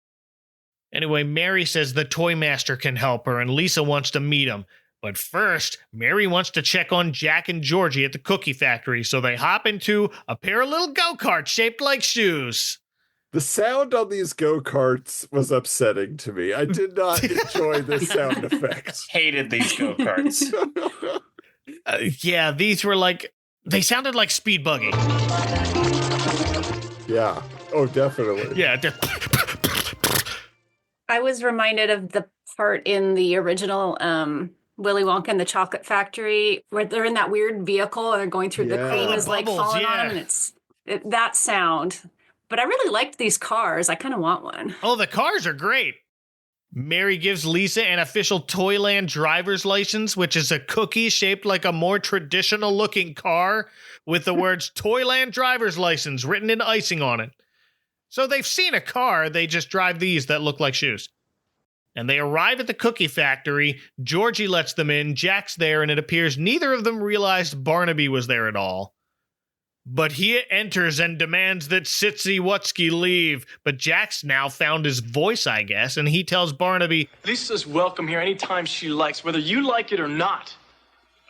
Anyway, Mary says the Toy Master can help her, and Lisa wants to meet him. But first, Mary wants to check on Jack and Georgie at the cookie factory, so they hop into a pair of little go-karts shaped like shoes. The sound on these go-karts was upsetting to me. I did not enjoy this sound effect. Hated these go-karts. Yeah, these were they sounded like speed buggy. Yeah. Oh, definitely. Yeah. I was reminded of the part in the original Willy Wonka and the Chocolate Factory where they're in that weird vehicle and they're going through the cream is bubbles, falling on them, and that sound. But I really liked these cars. I kind of want one. Oh, the cars are great. Mary gives Lisa an official Toyland driver's license, which is a cookie shaped like a more traditional looking car with the words Toyland driver's license written in icing on it. So they've seen a car, they just drive these that look like shoes. And they arrive at the cookie factory. Georgie lets them in, Jack's there, and it appears neither of them realized Barnaby was there at all. But he enters and demands that Sitzy Wutsky leave. But Jack's now found his voice, I guess, and he tells Barnaby, Lisa's welcome here anytime she likes, whether you like it or not.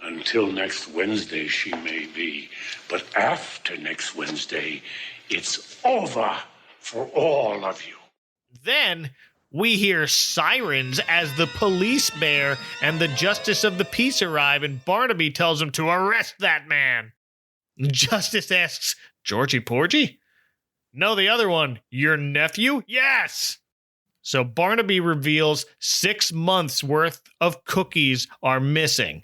Until next Wednesday, she may be. But after next Wednesday, it's over for all of you. Then we hear sirens as the police bear and the justice of the peace arrive, and Barnaby tells him to arrest that man. Justice asks, Georgie Porgy? No, the other one. Your nephew? Yes! So Barnaby reveals 6 months worth of cookies are missing.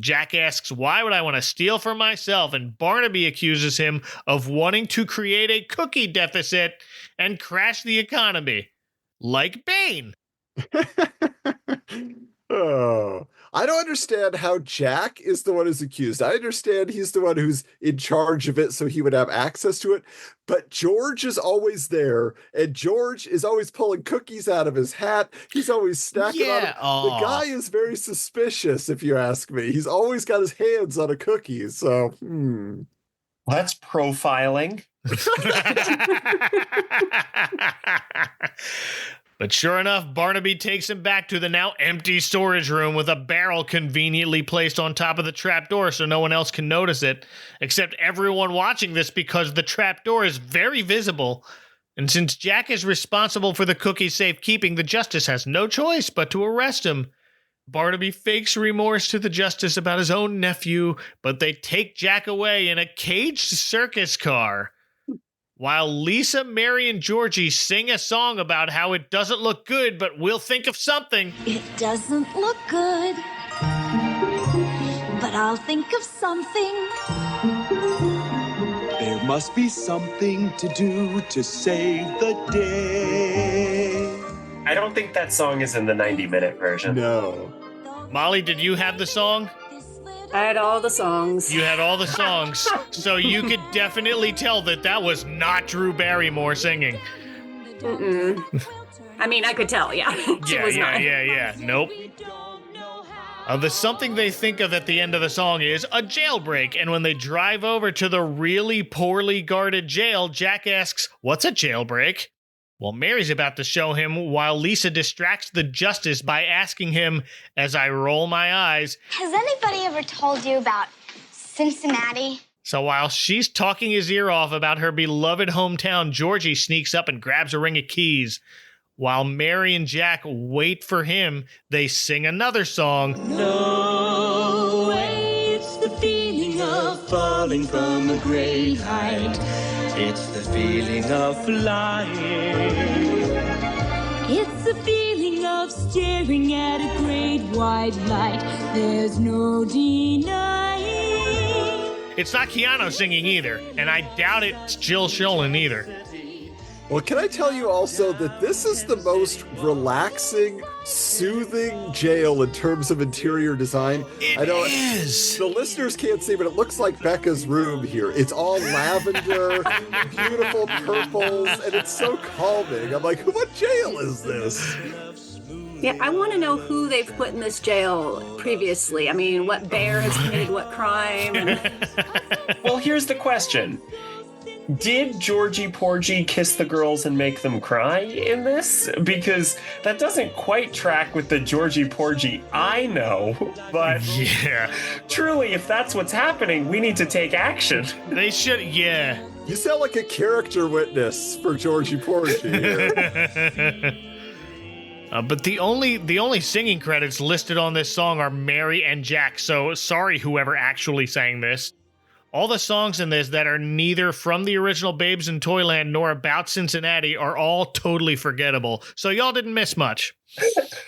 Jack asks, why would I want to steal for myself? And Barnaby accuses him of wanting to create a cookie deficit and crash the economy. Like Bane. Oh, I don't understand how Jack is the one who's accused. I understand he's the one who's in charge of it, so he would have access to it. But George is always there, and George is always pulling cookies out of his hat. He's always snacking on them. The guy is very suspicious, if you ask me. He's always got his hands on a cookie, so, That's profiling. But sure enough, Barnaby takes him back to the now empty storage room with a barrel conveniently placed on top of the trapdoor so no one else can notice it, except everyone watching this because the trapdoor is very visible. And since Jack is responsible for the cookie's safekeeping, the justice has no choice but to arrest him. Barnaby fakes remorse to the justice about his own nephew, but they take Jack away in a caged circus car. While Lisa, Mary, and Georgie sing a song about how it doesn't look good, but we'll think of something. It doesn't look good, but I'll think of something. There must be something to do to save the day. I don't think that song is in the 90-minute version. No. Molly, did you have the song? I had all the songs. You had all the songs, so you could definitely tell that was not Drew Barrymore singing. I mean, I could tell, yeah. She was not. Yeah. Nope. The something they think of at the end of the song is a jailbreak, and when they drive over to the really poorly guarded jail, Jack asks, "What's a jailbreak?" Well, Mary's about to show him while Lisa distracts the justice by asking him, as I roll my eyes, Has anybody ever told you about Cincinnati? So while she's talking his ear off about her beloved hometown, Georgie sneaks up and grabs a ring of keys. While Mary and Jack wait for him, they sing another song. No way, it's the feeling of falling from a great height. It's the feeling of flying. It's the feeling of staring at a great white light. There's no denying. It's not Keanu singing either, and I doubt it's Jill Schoelen either. Well, can I tell you also that this is the most relaxing, soothing jail in terms of interior design? It is. The listeners can't see, but it looks like Becca's room here. It's all lavender, beautiful purples, and it's so calming. I'm like, what jail is this? Yeah, I want to know who they've put in this jail previously. I mean, what bear has committed what crime? Well, here's the question. Did Georgie Porgy kiss the girls and make them cry in this? Because that doesn't quite track with the Georgie Porgy I know. But yeah, truly, if that's what's happening, we need to take action. They should, yeah. You sound like a character witness for Georgie Porgy here. But the only singing credits listed on this song are Mary and Jack, so sorry whoever actually sang this. All the songs in this that are neither from the original Babes in Toyland nor about Cincinnati are all totally forgettable, so y'all didn't miss much.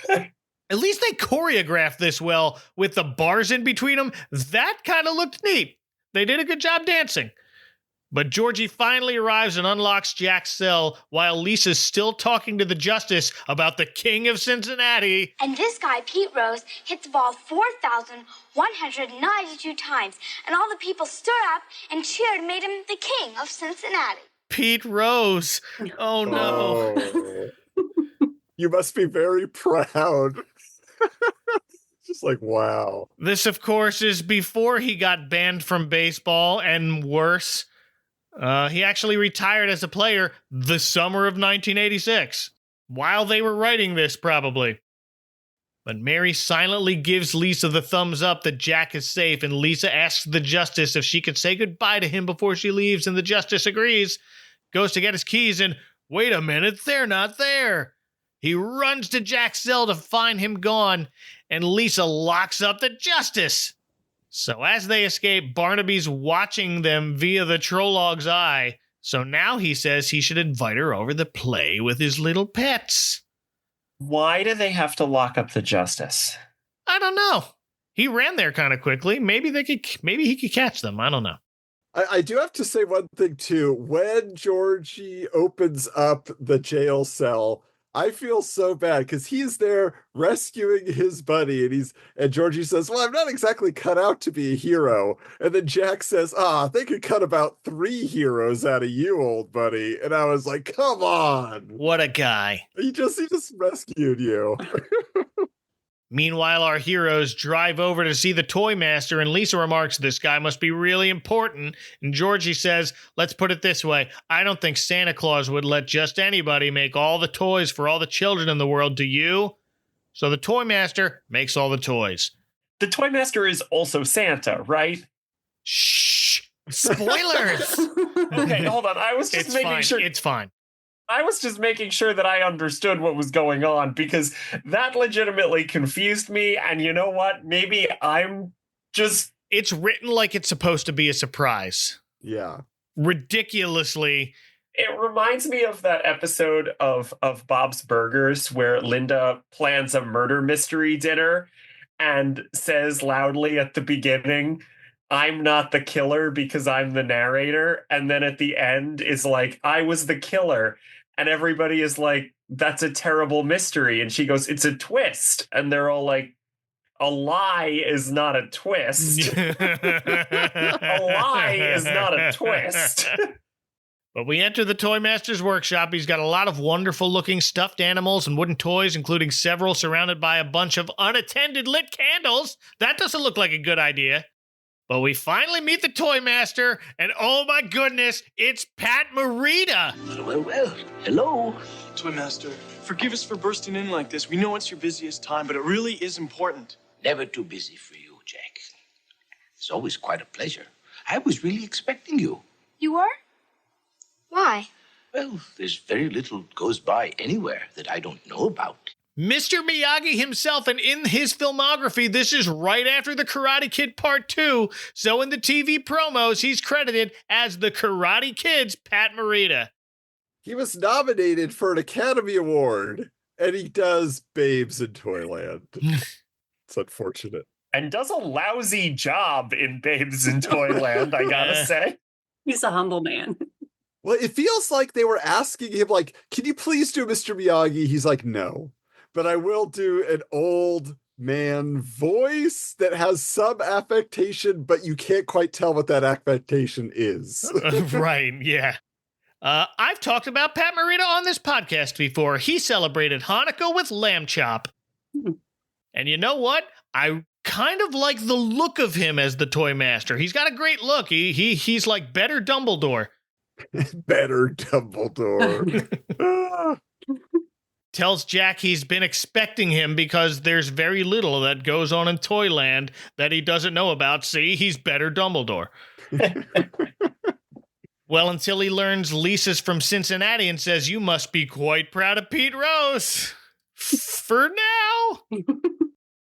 At least they choreographed this well with the bars in between them. That kind of looked neat. They did a good job dancing. But Georgie finally arrives and unlocks Jack's cell while Lisa's still talking to the justice about the king of Cincinnati. And this guy, Pete Rose, hit the ball 4,192 times. And all the people stood up and cheered and made him the king of Cincinnati. Pete Rose. Oh, no. Oh. You must be very proud. Just like, wow. This, of course, is before he got banned from baseball and worse. He actually retired as a player the summer of 1986, while they were writing this, probably. But Mary silently gives Lisa the thumbs up that Jack is safe, and Lisa asks the justice if she could say goodbye to him before she leaves, and the justice agrees, goes to get his keys, and wait a minute, they're not there. He runs to Jack's cell to find him gone, and Lisa locks up the justice. So as they escape, Barnaby's watching them via the Trolog's eye. So now he says he should invite her over to play with his little pets. Why do they have to lock up the justice? I don't know. He ran there kind of quickly. Maybe he could catch them. I don't know. I do have to say one thing too. When Georgie opens up the jail cell, I feel so bad because he's there rescuing his buddy, and Georgie says, "Well, I'm not exactly cut out to be a hero." And then Jack says, "They could cut about 3 heroes out of you, old buddy." And I was like, "Come on, what a guy! He just rescued you." Meanwhile, our heroes drive over to see the Toy Master, and Lisa remarks, "This guy must be really important." And Georgie says, "Let's put it this way. I don't think Santa Claus would let just anybody make all the toys for all the children in the world, do you?" So the Toy Master makes all the toys. The Toy Master is also Santa, right? Shh! Spoilers! Okay, hold on. I was just making sure. It's fine. I was just making sure that I understood what was going on, because that legitimately confused me. And you know what? Maybe I'm just... It's written like it's supposed to be a surprise. Yeah. Ridiculously. It reminds me of that episode of Bob's Burgers where Linda plans a murder mystery dinner and says loudly at the beginning, "I'm not the killer because I'm the narrator." And then at the end is like, "I was the killer." And everybody is like, "That's a terrible mystery." And she goes, "It's a twist." And they're all like, "A lie is not a twist." A lie is not a twist. But we enter the Toy Master's workshop. He's got a lot of wonderful looking stuffed animals and wooden toys, including several surrounded by a bunch of unattended lit candles. That doesn't look like a good idea. But we finally meet the Toy Master, and oh my goodness, it's Pat Morita. Well, hello. Toy Master, forgive us for bursting in like this. We know it's your busiest time, but it really is important. Never too busy for you, Jack. It's always quite a pleasure. I was really expecting you. You were? Why? Well, there's very little goes by anywhere that I don't know about. Mr. Miyagi himself, and in his filmography, this is right after The Karate Kid Part 2, so in the TV promos, he's credited as the Karate Kid's Pat Morita. He was nominated for an Academy Award, and he does Babes in Toyland. It's unfortunate. And does a lousy job in Babes in Toyland, I gotta say. He's a humble man. Well, it feels like they were asking him, like, "Can you please do Mr. Miyagi?" He's like, "No. But I will do an old man voice that has some affectation, but you can't quite tell what that affectation is." Right, yeah. I've talked about Pat Morita on this podcast before. He celebrated Hanukkah with lamb chop. And you know what? I kind of like the look of him as the Toy Master. He's got a great look. He's like better Dumbledore. Better Dumbledore. Tells Jack he's been expecting him because there's very little that goes on in Toyland that he doesn't know about. See, he's better Dumbledore. Well, until he learns Lisa's from Cincinnati and says, "You must be quite proud of Pete Rose." For now.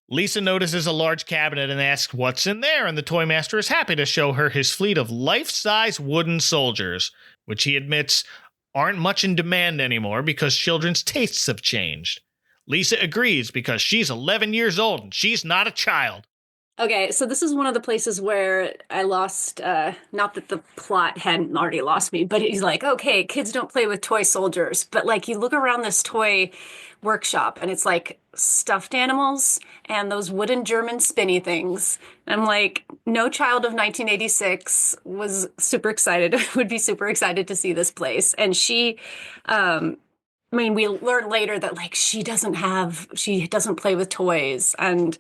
Lisa notices a large cabinet and asks what's in there, and the Toy Master is happy to show her his fleet of life-size wooden soldiers, which he admits aren't much in demand anymore because children's tastes have changed. Lisa agrees because she's 11 years old and she's not a child. Okay, so this is one of the places where I lost, not that the plot hadn't already lost me, but he's like, okay, kids don't play with toy soldiers. But like you look around this toy workshop and it's like stuffed animals and those wooden German spinny things. And I'm like, no child of 1986 was super excited, would be super excited to see this place. And she, we learn later that like she doesn't play with toys. And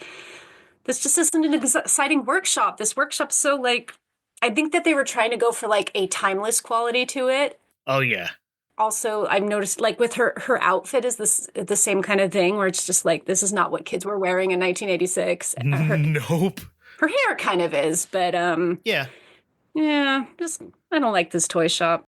this just isn't an exciting workshop. This workshop's so like, I think that they were trying to go for like a timeless quality to it. Oh, yeah. Also, I've noticed like with her outfit is the same kind of thing where it's just like, this is not what kids were wearing in 1986. Nope. Her hair kind of is, but yeah, just I don't like this toy shop.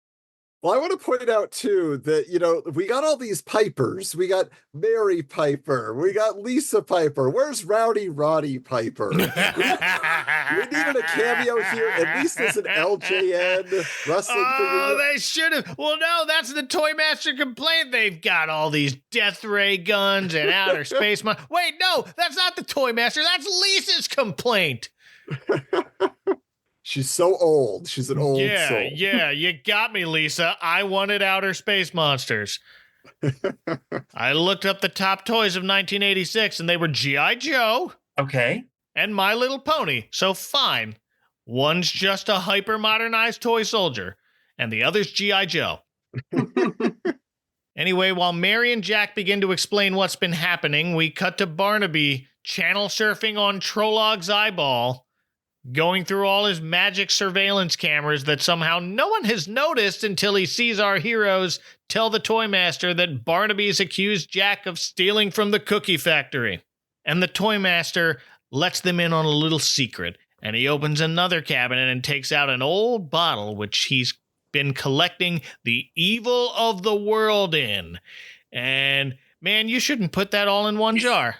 Well, I want to point out, too, that, we got all these Pipers. We got Mary Piper. We got Lisa Piper. Where's Rowdy Roddy Piper? We needed a cameo here, at least as an LJN wrestling figure. They should have. Well, no, that's the Toy Master complaint. They've got all these death ray guns and outer space. Wait, no, that's not the Toy Master. That's Lisa's complaint. She's so old. She's an old soul. Yeah, you got me, Lisa. I wanted outer space monsters. I looked up the top toys of 1986, and they were G.I. Joe. Okay. And My Little Pony. So fine. One's just a hyper-modernized toy soldier, and the other's G.I. Joe. Anyway, while Mary and Jack begin to explain what's been happening, we cut to Barnaby channel surfing on Trolog's eyeball, going through all his magic surveillance cameras that somehow no one has noticed until he sees our heroes tell the toy master that Barnaby's accused Jack of stealing from the cookie factory. And the toy master lets them in on a little secret, and he opens another cabinet and takes out an old bottle which he's been collecting the evil of the world in. And man, you shouldn't put that all in one jar.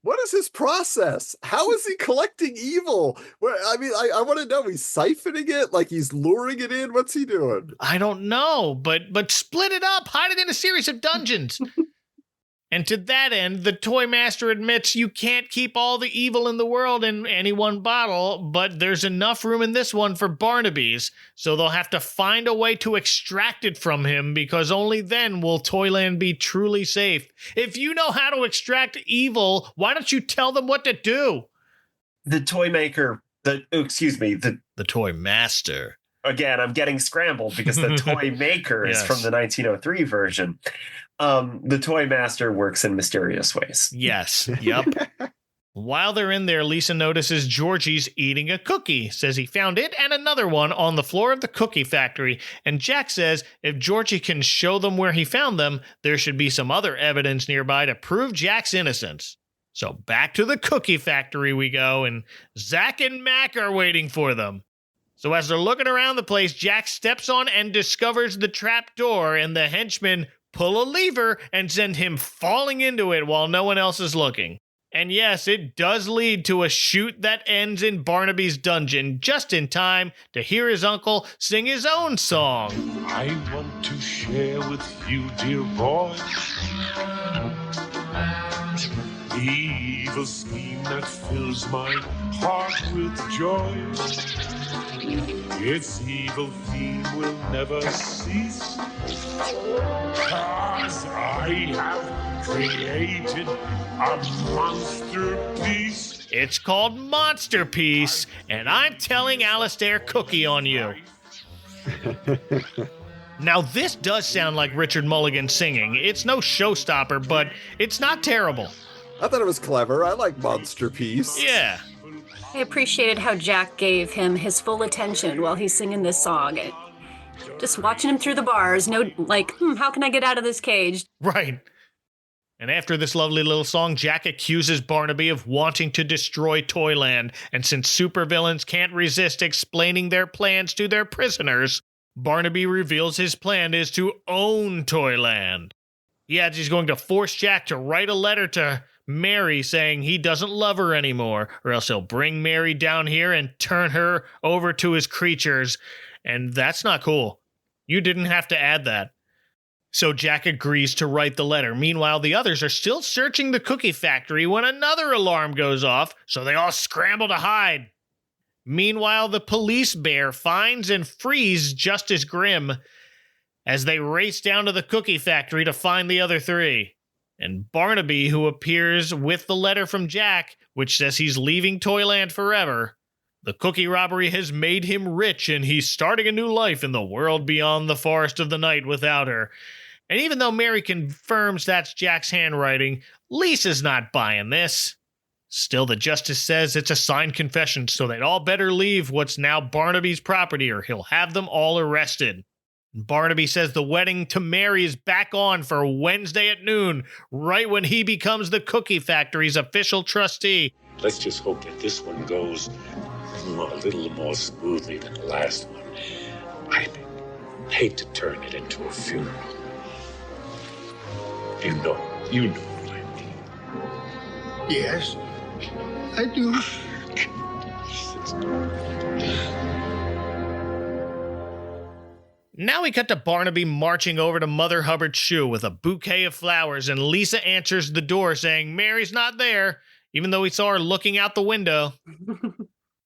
What is his process? How is he collecting evil? I want to know. He's siphoning it? Like he's luring it in? What's he doing? I don't know, but split it up. Hide it in a series of dungeons. And to that end, the toy master admits you can't keep all the evil in the world in any one bottle, but there's enough room in this one for Barnaby's, so they'll have to find a way to extract it from him, because only then will Toyland be truly safe. If you know how to extract evil, why don't you tell them what to do? The toy maker, the toy master. Again, I'm getting scrambled because the toy maker is from the 1903 version. The toy master works in mysterious ways. Yes. Yep. While they're in there, Lisa notices Georgie's eating a cookie, says he found it and another one on the floor of the cookie factory. And Jack says if Georgie can show them where he found them, there should be some other evidence nearby to prove Jack's innocence. So back to the cookie factory we go, and Zach and Mac are waiting for them. So as they're looking around the place, Jack steps on and discovers the trap door, and the henchmen pull a lever and send him falling into it while no one else is looking. And yes, it does lead to a shoot that ends in Barnaby's dungeon, just in time to hear his uncle sing his own song. I want to share with you, dear boy, the evil scheme that fills my heart with joy. Its evil theme will never cease, 'cause I have created a monster piece. It's called Monster Piece, and I'm telling Alistair Cookie on you. Now, this does sound like Richard Mulligan singing. It's no showstopper, but it's not terrible. I thought it was clever. I like Monster Piece. Yeah. I appreciated how Jack gave him his full attention while he's singing this song. Just watching him through the bars, how can I get out of this cage? Right. And after this lovely little song, Jack accuses Barnaby of wanting to destroy Toyland, and since supervillains can't resist explaining their plans to their prisoners, Barnaby reveals his plan is to own Toyland. He adds he's going to force Jack to write a letter to Mary saying he doesn't love her anymore, or else he'll bring Mary down here and turn her over to his creatures. And that's not cool. You didn't have to add that. So Jack agrees to write the letter. Meanwhile, the others are still searching the cookie factory when another alarm goes off, so they all scramble to hide. Meanwhile, the police bear finds and frees Justice Grimm as they race down to the cookie factory to find the other three. And Barnaby, who appears with the letter from Jack, which says he's leaving Toyland forever. The cookie robbery has made him rich, and he's starting a new life in the world beyond the forest of the night without her. And even though Mary confirms that's Jack's handwriting, Lisa's not buying this. Still, the justice says it's a signed confession, so they'd all better leave what's now Barnaby's property, or he'll have them all arrested. Barnaby says the wedding to Mary is back on for Wednesday at noon, right when he becomes the cookie factory's official trustee. Let's just hope that this one goes a little more smoothly than the last one. I hate to turn it into a funeral. You know what I mean. Yes, I do. Now we cut to Barnaby marching over to Mother Hubbard's shoe with a bouquet of flowers, and Lisa answers the door saying Mary's not there, even though we saw her looking out the window.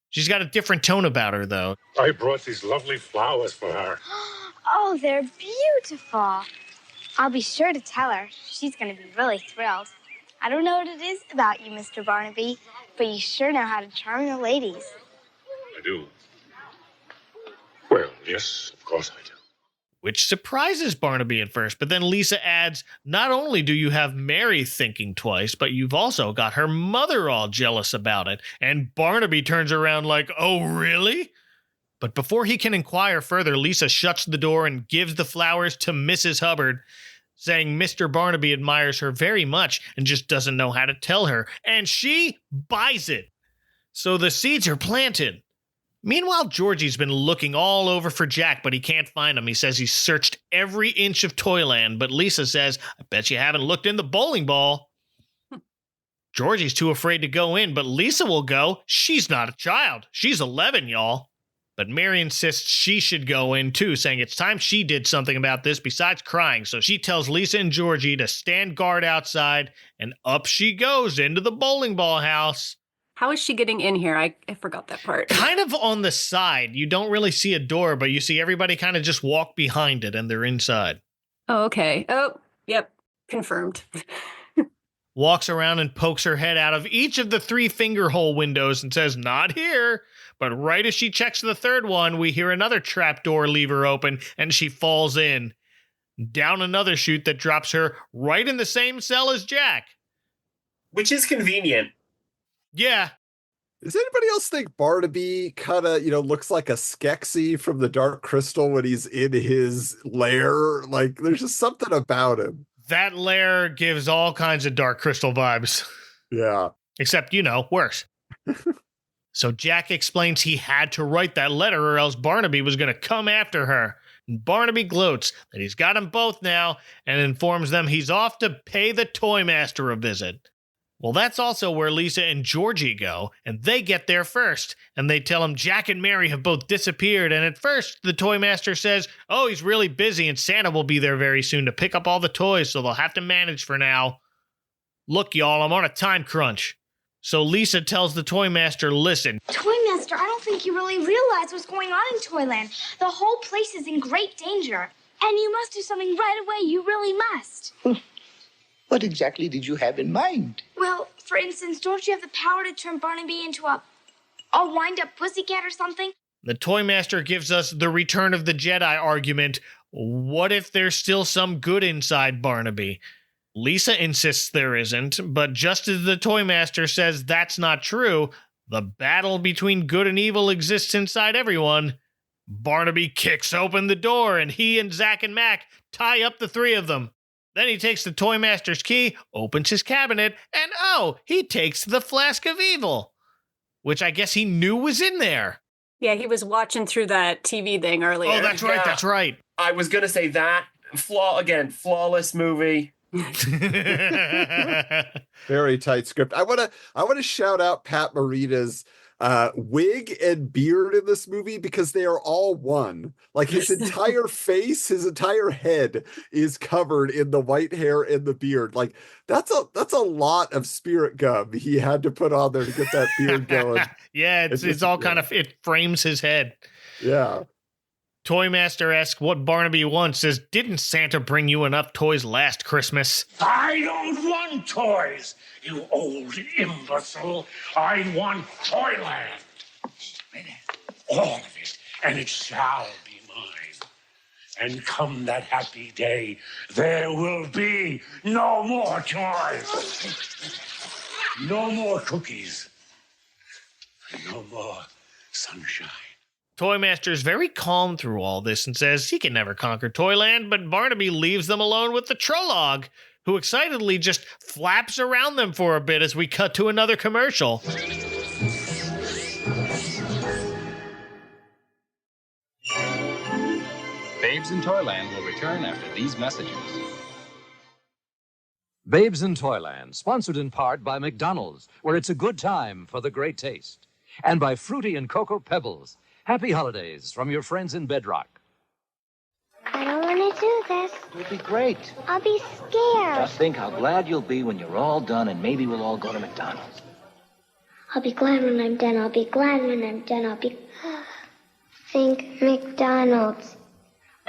She's got a different tone about her, though. I brought these lovely flowers for her. Oh, they're beautiful. I'll be sure to tell her. She's going to be really thrilled. I don't know what it is about you, Mr. Barnaby, but you sure know how to charm the ladies. I do. Well, yes, of course I do. Which surprises Barnaby at first, but then Lisa adds, not only do you have Mary thinking twice, but you've also got her mother all jealous about it. And Barnaby turns around like, oh, really? But before he can inquire further, Lisa shuts the door and gives the flowers to Mrs. Hubbard, saying Mr. Barnaby admires her very much and just doesn't know how to tell her. And she buys it. So the seeds are planted. Meanwhile, Georgie's been looking all over for Jack, but he can't find him. He says he's searched every inch of Toyland, but Lisa says, I bet you haven't looked in the bowling ball. Georgie's too afraid to go in, but Lisa will go. She's not a child. She's 11, y'all. But Mary insists she should go in too, saying it's time she did something about this besides crying. So she tells Lisa and Georgie to stand guard outside, and up she goes into the bowling ball house. How is she getting in here? I forgot that part. Kind of on the side. You don't really see a door, but you see everybody kind of just walk behind it and they're inside. Oh, okay. Oh, yep. Confirmed. Walks around and pokes her head out of each of the 3 finger hole windows and says, not here. But right as she checks the third one, we hear another trapdoor lever open and she falls in. Down another chute that drops her right in the same cell as Jack. Which is convenient. Yeah. Does anybody else think Barnaby kind of, looks like a Skeksis from the Dark Crystal when he's in his lair? Like, there's just something about him. That lair gives all kinds of Dark Crystal vibes. Yeah. Except, worse. So Jack explains he had to write that letter or else Barnaby was going to come after her. And Barnaby gloats that he's got them both now and informs them he's off to pay the Toymaster a visit. Well, that's also where Lisa and Georgie go, and they get there first, and they tell him Jack and Mary have both disappeared, and at first, the Toymaster says, oh, he's really busy, and Santa will be there very soon to pick up all the toys, so they'll have to manage for now. Look, y'all, I'm on a time crunch. So Lisa tells the Toymaster, listen. Toymaster, I don't think you really realize what's going on in Toyland. The whole place is in great danger, and you must do something right away. You really must. What exactly did you have in mind? Well, for instance, don't you have the power to turn Barnaby into a wind-up pussycat or something? The Toymaster gives us the Return of the Jedi argument. What if there's still some good inside Barnaby? Lisa insists there isn't, but just as the Toymaster says that's not true, the battle between good and evil exists inside everyone. Barnaby kicks open the door, and he and Zack and Mac tie up the 3 of them. Then he takes the Toymaster's key, opens his cabinet, and he takes the Flask of Evil, which I guess he knew was in there. Yeah, he was watching through that TV thing earlier. Oh, that's right, Yeah. that's right. I was going to say that. Flawless movie. Very tight script. I want to shout out Pat Morita's wig and beard in this movie because they are all one. Like his entire face, his entire head is covered in the white hair and the beard. Like that's a lot of spirit gum he had to put on there to get that beard going. Yeah, it's all kind of, it frames his head. Yeah. Toymaster asks what Barnaby wants, says, didn't Santa bring you enough toys last Christmas? I don't want toys, you old imbecile. I want Toyland. All of it, and it shall be mine. And come that happy day, there will be no more toys. No more cookies. No more sunshine. Toymaster is very calm through all this and says he can never conquer Toyland, but Barnaby leaves them alone with the Trolog, who excitedly just flaps around them for a bit as we cut to another commercial. Babes in Toyland will return after these messages. Babes in Toyland, sponsored in part by McDonald's, where it's a good time for the great taste. And by Fruity and Cocoa Pebbles. Happy holidays from your friends in Bedrock. I don't want to do this. It'll be great. I'll be scared. Just think how glad you'll be when you're all done and maybe we'll all go to McDonald's. I'll be glad when I'm done. I'll be glad when I'm done. Think McDonald's.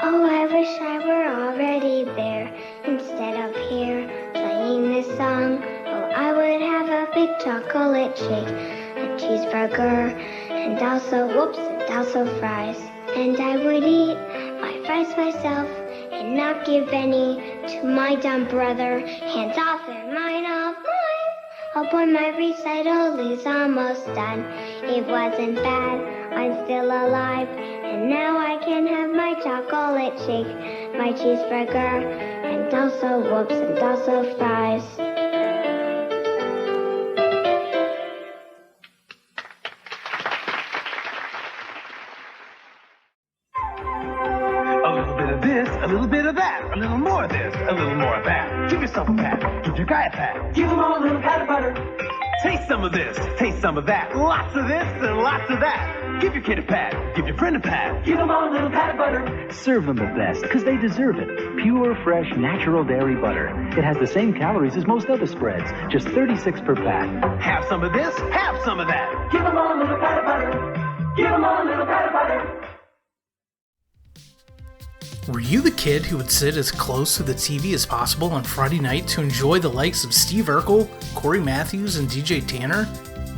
Oh, I wish I were already there instead of here playing this song. Oh, I would have a big chocolate shake, a cheeseburger, and also fries. And I would eat my fries myself and not give any to my dumb brother. Hands off and mine all mine. Oh boy, my recital is almost done. It wasn't bad, I'm still alive. And now I can have my chocolate shake, my cheeseburger, and also fries. A little bit of this, a little bit of that, a little more of this, a little more of that. Give yourself a pat, give your guy a pat. Give them all a little pat of butter. Taste some of this, taste some of that. Lots of this and lots of that. Give your kid a pat, give your friend a pat. Give them all a little pat of butter. Serve them the best, because they deserve it. Pure, fresh, natural dairy butter. It has the same calories as most other spreads, just 36 per pat. Have some of this, have some of that. Give them all a little pat of butter. Give them all a little pat of butter. Were you the kid who would sit as close to the TV as possible on Friday night to enjoy the likes of Steve Urkel, Corey Matthews, and DJ Tanner?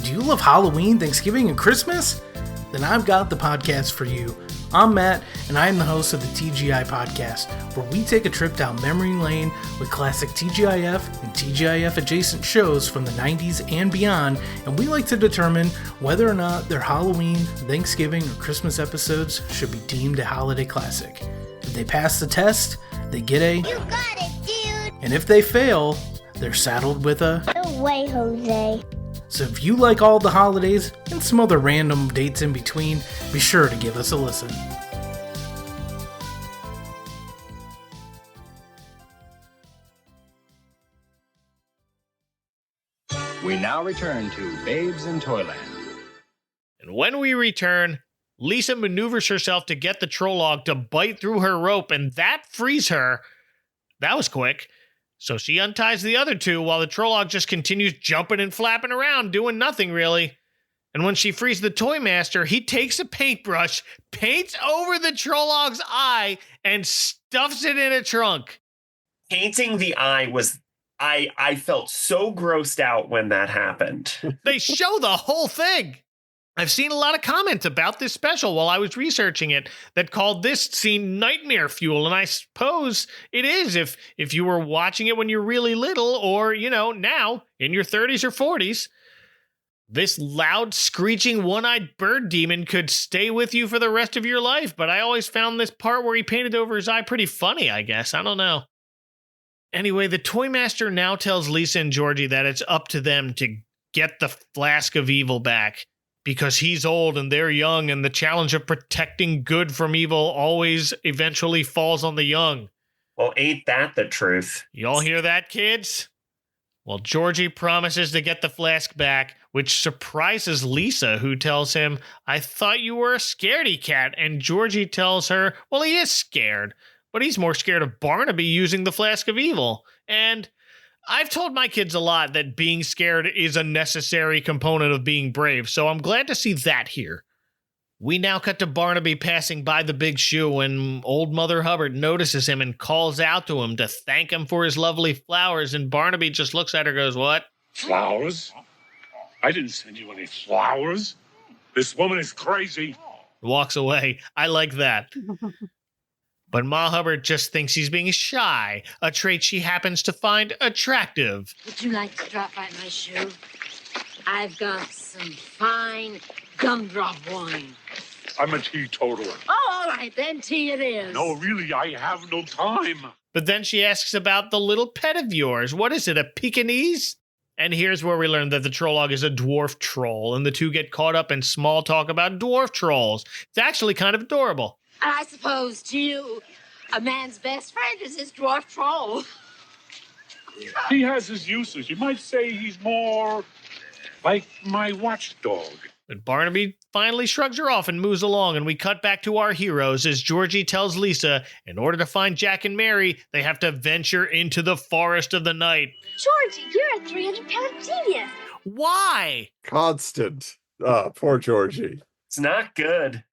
Do you love Halloween, Thanksgiving, and Christmas? Then I've got the podcast for you. I'm Matt, and I am the host of the TGI Podcast, where we take a trip down memory lane with classic TGIF and TGIF adjacent shows from the 90s and beyond, and we like to determine whether or not their Halloween, Thanksgiving, or Christmas episodes should be deemed a holiday classic. If they pass the test, they get a... You got it, dude! And if they fail, they're saddled with a... No way, Jose. So if you like all the holidays and some other random dates in between, be sure to give us a listen. We now return to Babes in Toyland. And when we return, Lisa maneuvers herself to get the Trolog to bite through her rope, and that frees her. That was quick. So she unties the other two while the Trolog just continues jumping and flapping around, doing nothing really. And when she frees the Toy Master, he takes a paintbrush, paints over the Trolog's eye, and stuffs it in a trunk. Painting the eye was... I felt so grossed out when that happened. They show the whole thing. I've seen a lot of comments about this special while I was researching it that called this scene nightmare fuel, and I suppose it is if you were watching it when you're really little or, now in your 30s or 40s. This loud, screeching, one-eyed bird demon could stay with you for the rest of your life, but I always found this part where he painted over his eye pretty funny, I guess. I don't know. Anyway, the Toy Master now tells Lisa and Georgie that it's up to them to get the Flask of Evil back, because he's old and they're young, and the challenge of protecting good from evil always eventually falls on the young. Well, ain't that the truth? Y'all hear that, kids? Well, Georgie promises to get the flask back, which surprises Lisa, who tells him, "I thought you were a scaredy cat," and Georgie tells her, well, he is scared, but he's more scared of Barnaby using the Flask of Evil. And I've told my kids a lot that being scared is a necessary component of being brave, so I'm glad to see that here. We now cut to Barnaby passing by the big shoe when old Mother Hubbard notices him and calls out to him to thank him for his lovely flowers, and Barnaby just looks at her and goes, "What? Flowers? I didn't send you any flowers. This woman is crazy." Walks away. I like that. But Ma Hubbard just thinks he's being shy, a trait she happens to find attractive. Would you like to drop by my shoe? I've got some fine gumdrop wine. I'm a teetotaler. Oh, all right, then tea it is. No, really, I have no time. But then she asks about the little pet of yours. What is it, a Pekingese? And here's where we learn that the Trolog is a dwarf troll, and the two get caught up in small talk about dwarf trolls. It's actually kind of adorable. I suppose to you, a man's best friend is his dwarf troll. He has his uses. You might say he's more like my watchdog. But Barnaby finally shrugs her off and moves along, and we cut back to our heroes as Georgie tells Lisa in order to find Jack and Mary, they have to venture into the forest of the night. Georgie, you're a 300-pound genius. Why? Constant. Poor Georgie. It's not good.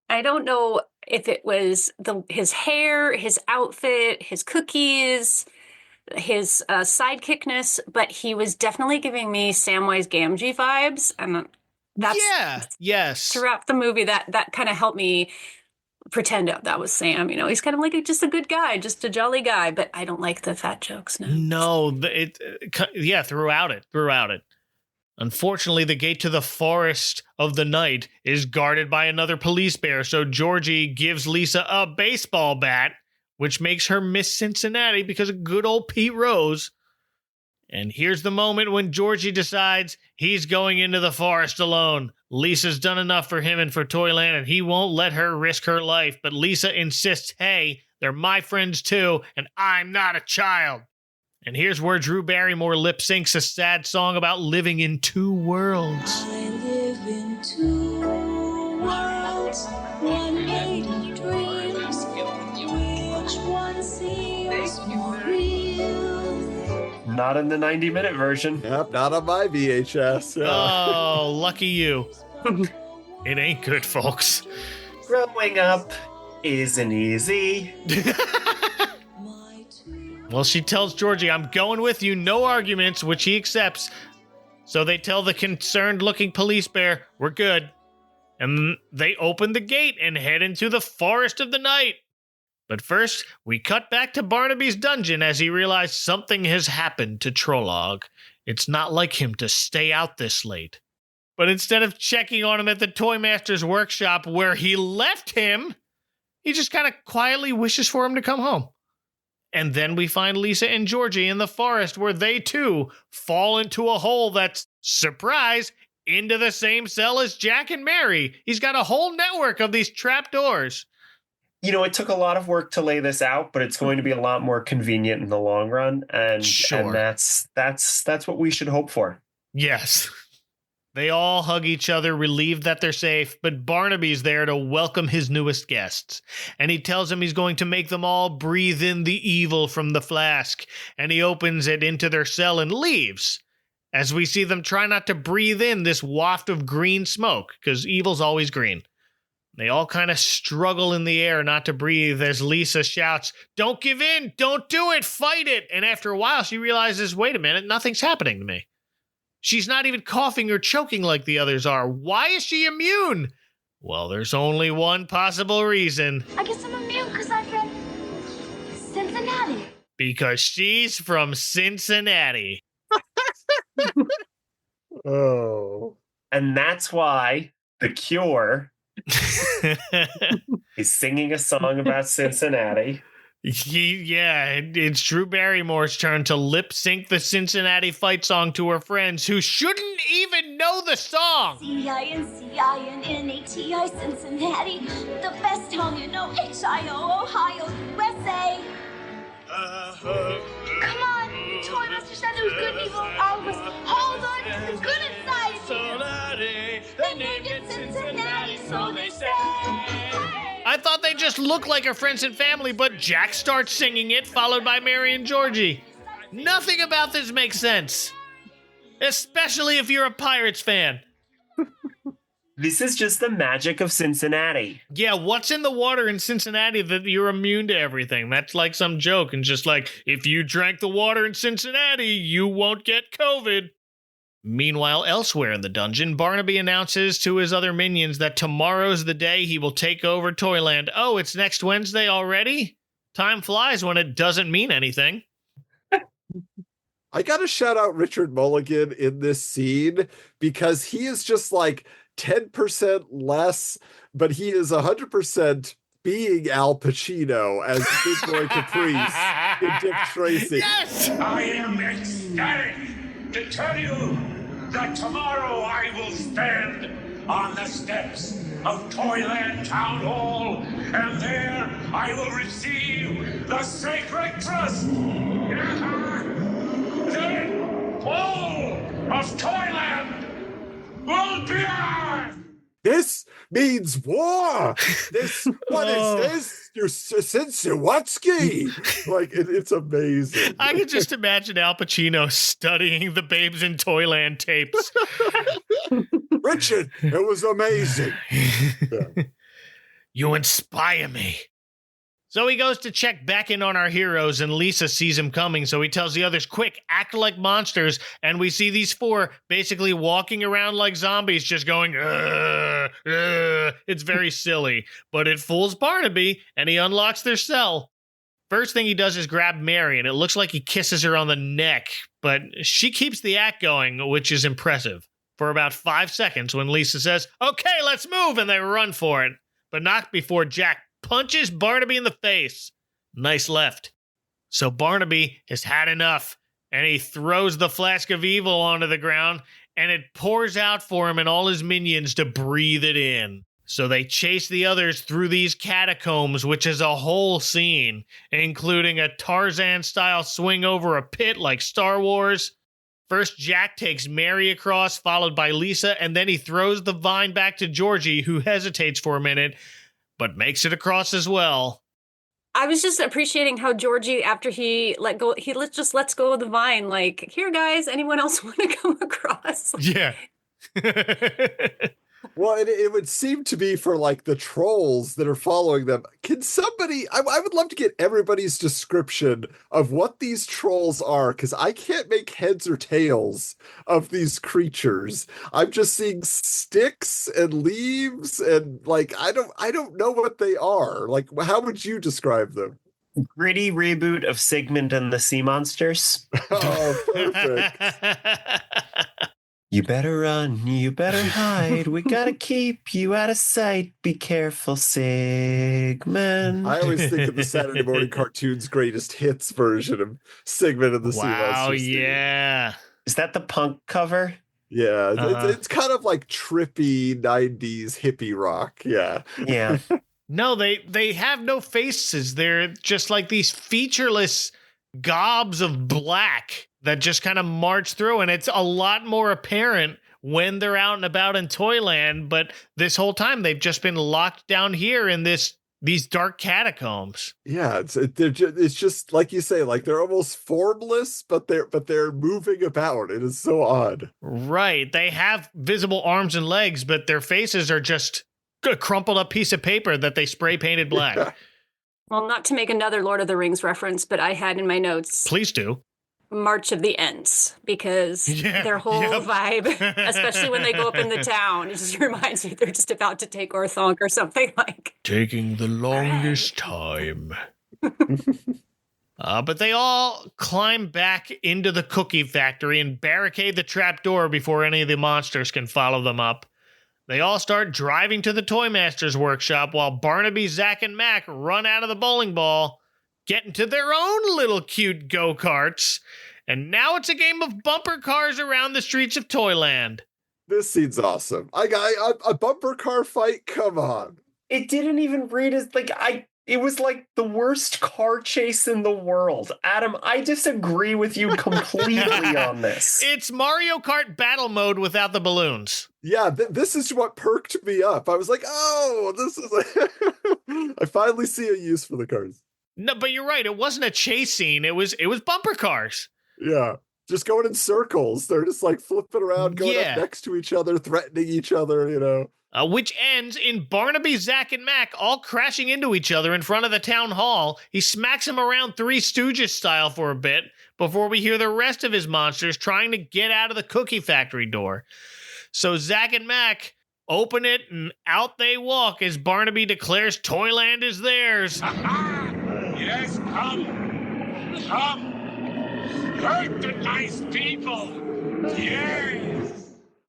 I don't know if it was his hair, his outfit, his cookies, his sidekickness, but he was definitely giving me Samwise Gamgee vibes, and yes. Throughout the movie, that kind of helped me pretend that was Sam. He's kind of like just a good guy, just a jolly guy, but I don't like the fat jokes. No, throughout it. Unfortunately, the gate to the forest of the night is guarded by another police bear, so Georgie gives Lisa a baseball bat, which makes her Miss Cincinnati because of good old Pete Rose. And here's the moment when Georgie decides he's going into the forest alone. Lisa's done enough for him and for Toyland, and he won't let her risk her life. But Lisa insists, hey, they're my friends too, and I'm not a child. And here's where Drew Barrymore lip syncs a sad song about living in two worlds. I live in two worlds, one made of dreams. Which one seems more real? Not in the 90-minute version. Yep, not on my VHS. Oh, lucky you. It ain't good, folks. Growing up isn't easy. Well, she tells Georgie, I'm going with you, no arguments, which he accepts. So they tell the concerned-looking police bear, we're good. And they open the gate and head into the forest of the night. But first, we cut back to Barnaby's dungeon as he realizes something has happened to Trolog. It's not like him to stay out this late. But instead of checking on him at the Toy Master's workshop where he left him, he just kind of quietly wishes for him to come home. And then we find Lisa and Georgie in the forest where they too fall into a hole that's, surprise, into the same cell as Jack and Mary. He's got a whole network of these trapdoors. It took a lot of work to lay this out, but it's going to be a lot more convenient in the long run. And that's what we should hope for. Yes. They all hug each other, relieved that they're safe, but Barnaby's there to welcome his newest guests. And he tells them he's going to make them all breathe in the evil from the flask. And he opens it into their cell and leaves, as we see them try not to breathe in this waft of green smoke, because evil's always green. They all kind of struggle in the air not to breathe as Lisa shouts, don't give in, don't do it, fight it. And after a while, she realizes, wait a minute, nothing's happening to me. She's not even coughing or choking like the others are. Why is she immune? Well, there's only one possible reason. I guess I'm immune because I'm from Cincinnati. Because she's from Cincinnati. Oh. And that's why The Cure is singing a song about Cincinnati. It's Drew Barrymore's turn to lip sync the Cincinnati fight song to her friends who shouldn't even know the song. C-I-N-C-I-N-N-A-T-I, Cincinnati, the best home you know, H-I-O, Ohio, USA. Come on, Toy Master said there was good and evil. All of us, hold on to the good inside of you. They named it Cincinnati, so they say. I thought they just looked like her friends and family, but Jack starts singing it, followed by Mary and Georgie. Nothing about this makes sense. Especially if you're a Pirates fan. This is just the magic of Cincinnati. Yeah, what's in the water in Cincinnati that you're immune to everything? That's like some joke, and just like, if you drank the water in Cincinnati, you won't get COVID. Meanwhile, elsewhere in the dungeon, Barnaby announces to his other minions that tomorrow's the day he will take over Toyland. Oh, it's next Wednesday already? Time flies when it doesn't mean anything. I gotta shout out Richard Mulligan in this scene because he is just like 10% less, but he is 100% being Al Pacino as Big Boy Caprice in Dick Tracy. Yes! I am ecstatic to tell you that tomorrow I will stand on the steps of Toyland Town Hall, and there I will receive the sacred trust. Then all of Toyland will be ours. This means war. What is this? You're Sinsawatsky. Like it's amazing. I can just imagine Al Pacino studying the Babes in Toyland tapes. Richard, it was amazing. You inspire me. So he goes to check back in on our heroes, and Lisa sees him coming, so he tells the others, quick, act like monsters, and we see these four basically walking around like zombies, just going, It's very silly, but it fools Barnaby, and he unlocks their cell. First thing he does is grab Mary, and it looks like he kisses her on the neck, but she keeps the act going, which is impressive, for about 5 seconds when Lisa says, okay, let's move, and they run for it, but not before Jack punches Barnaby in the face. Nice left. So Barnaby has had enough, and he throws the flask of evil onto the ground, and it pours out for him and all his minions to breathe it in. So they chase the others through these catacombs, which is a whole scene, including a Tarzan-style swing over a pit like Star Wars. First, Jack takes Mary across, followed by Lisa, and then he throws the vine back to Georgie, who hesitates for a minute, but makes it across as well. I was just appreciating how Georgie, after he let go, just lets go of the vine. Like, here, guys, anyone else want to come across? Yeah. Well, it would seem to be for like the trolls that are following them. Can somebody, I would love to get everybody's description of what these trolls are, because I can't make heads or tails of these creatures. I'm just seeing sticks and leaves and like, I don't know what they are. Like, how would you describe them? Gritty reboot of Sigmund and the Sea Monsters. Oh, perfect. You better run, you better hide. We gotta keep you out of sight. Be careful, Sigmund. I always think of the Saturday morning cartoon's greatest hits version of Sigmund and the Sea Monsters. Wow, yeah. Is that the punk cover? Yeah, it's kind of like trippy 90s hippie rock. Yeah. Yeah. No, they have no faces. They're just like these featureless gobs of black that just kind of march through, and it's a lot more apparent when they're out and about in Toyland, but this whole time they've just been locked down here in these dark catacombs. Yeah, it's just like you say, like they're almost formless, but they're moving about. It is so odd. Right. They have visible arms and legs, but their faces are just a crumpled up piece of paper that they spray painted black. Yeah. Well, not to make another Lord of the Rings reference, but I had in my notes Please do. March of the Ents, because their whole vibe, especially when they go up in the town, it just reminds me they're just about to take Orthonk or something like. Taking the longest time. But they all climb back into the cookie factory and barricade the trapdoor before any of the monsters can follow them up. They all start driving to the Toymaster's workshop while Barnaby, Zack, and Mac run out of the bowling ball, get into their own little cute go-karts, and now it's a game of bumper cars around the streets of Toyland. This scene's awesome. I got a bumper car fight. Come on. It didn't even read as it was like the worst car chase in the world. Adam, I disagree with you completely on this. It's Mario Kart battle mode without the balloons. Yeah, this is what perked me up. I was like, oh, this is I finally see a use for the cars. No, but you're right. It wasn't a chase scene. It was bumper cars. Yeah, just going in circles. They're just like flipping around, going up next to each other, threatening each other, you know. Which ends in Barnaby, Zack, and Mac all crashing into each other in front of the town hall. He smacks him around Three Stooges style for a bit before we hear the rest of his monsters trying to get out of the cookie factory door. So Zack and Mac open it, and out they walk as Barnaby declares Toyland is theirs. Yes, come. Hurt the nice people. Yes.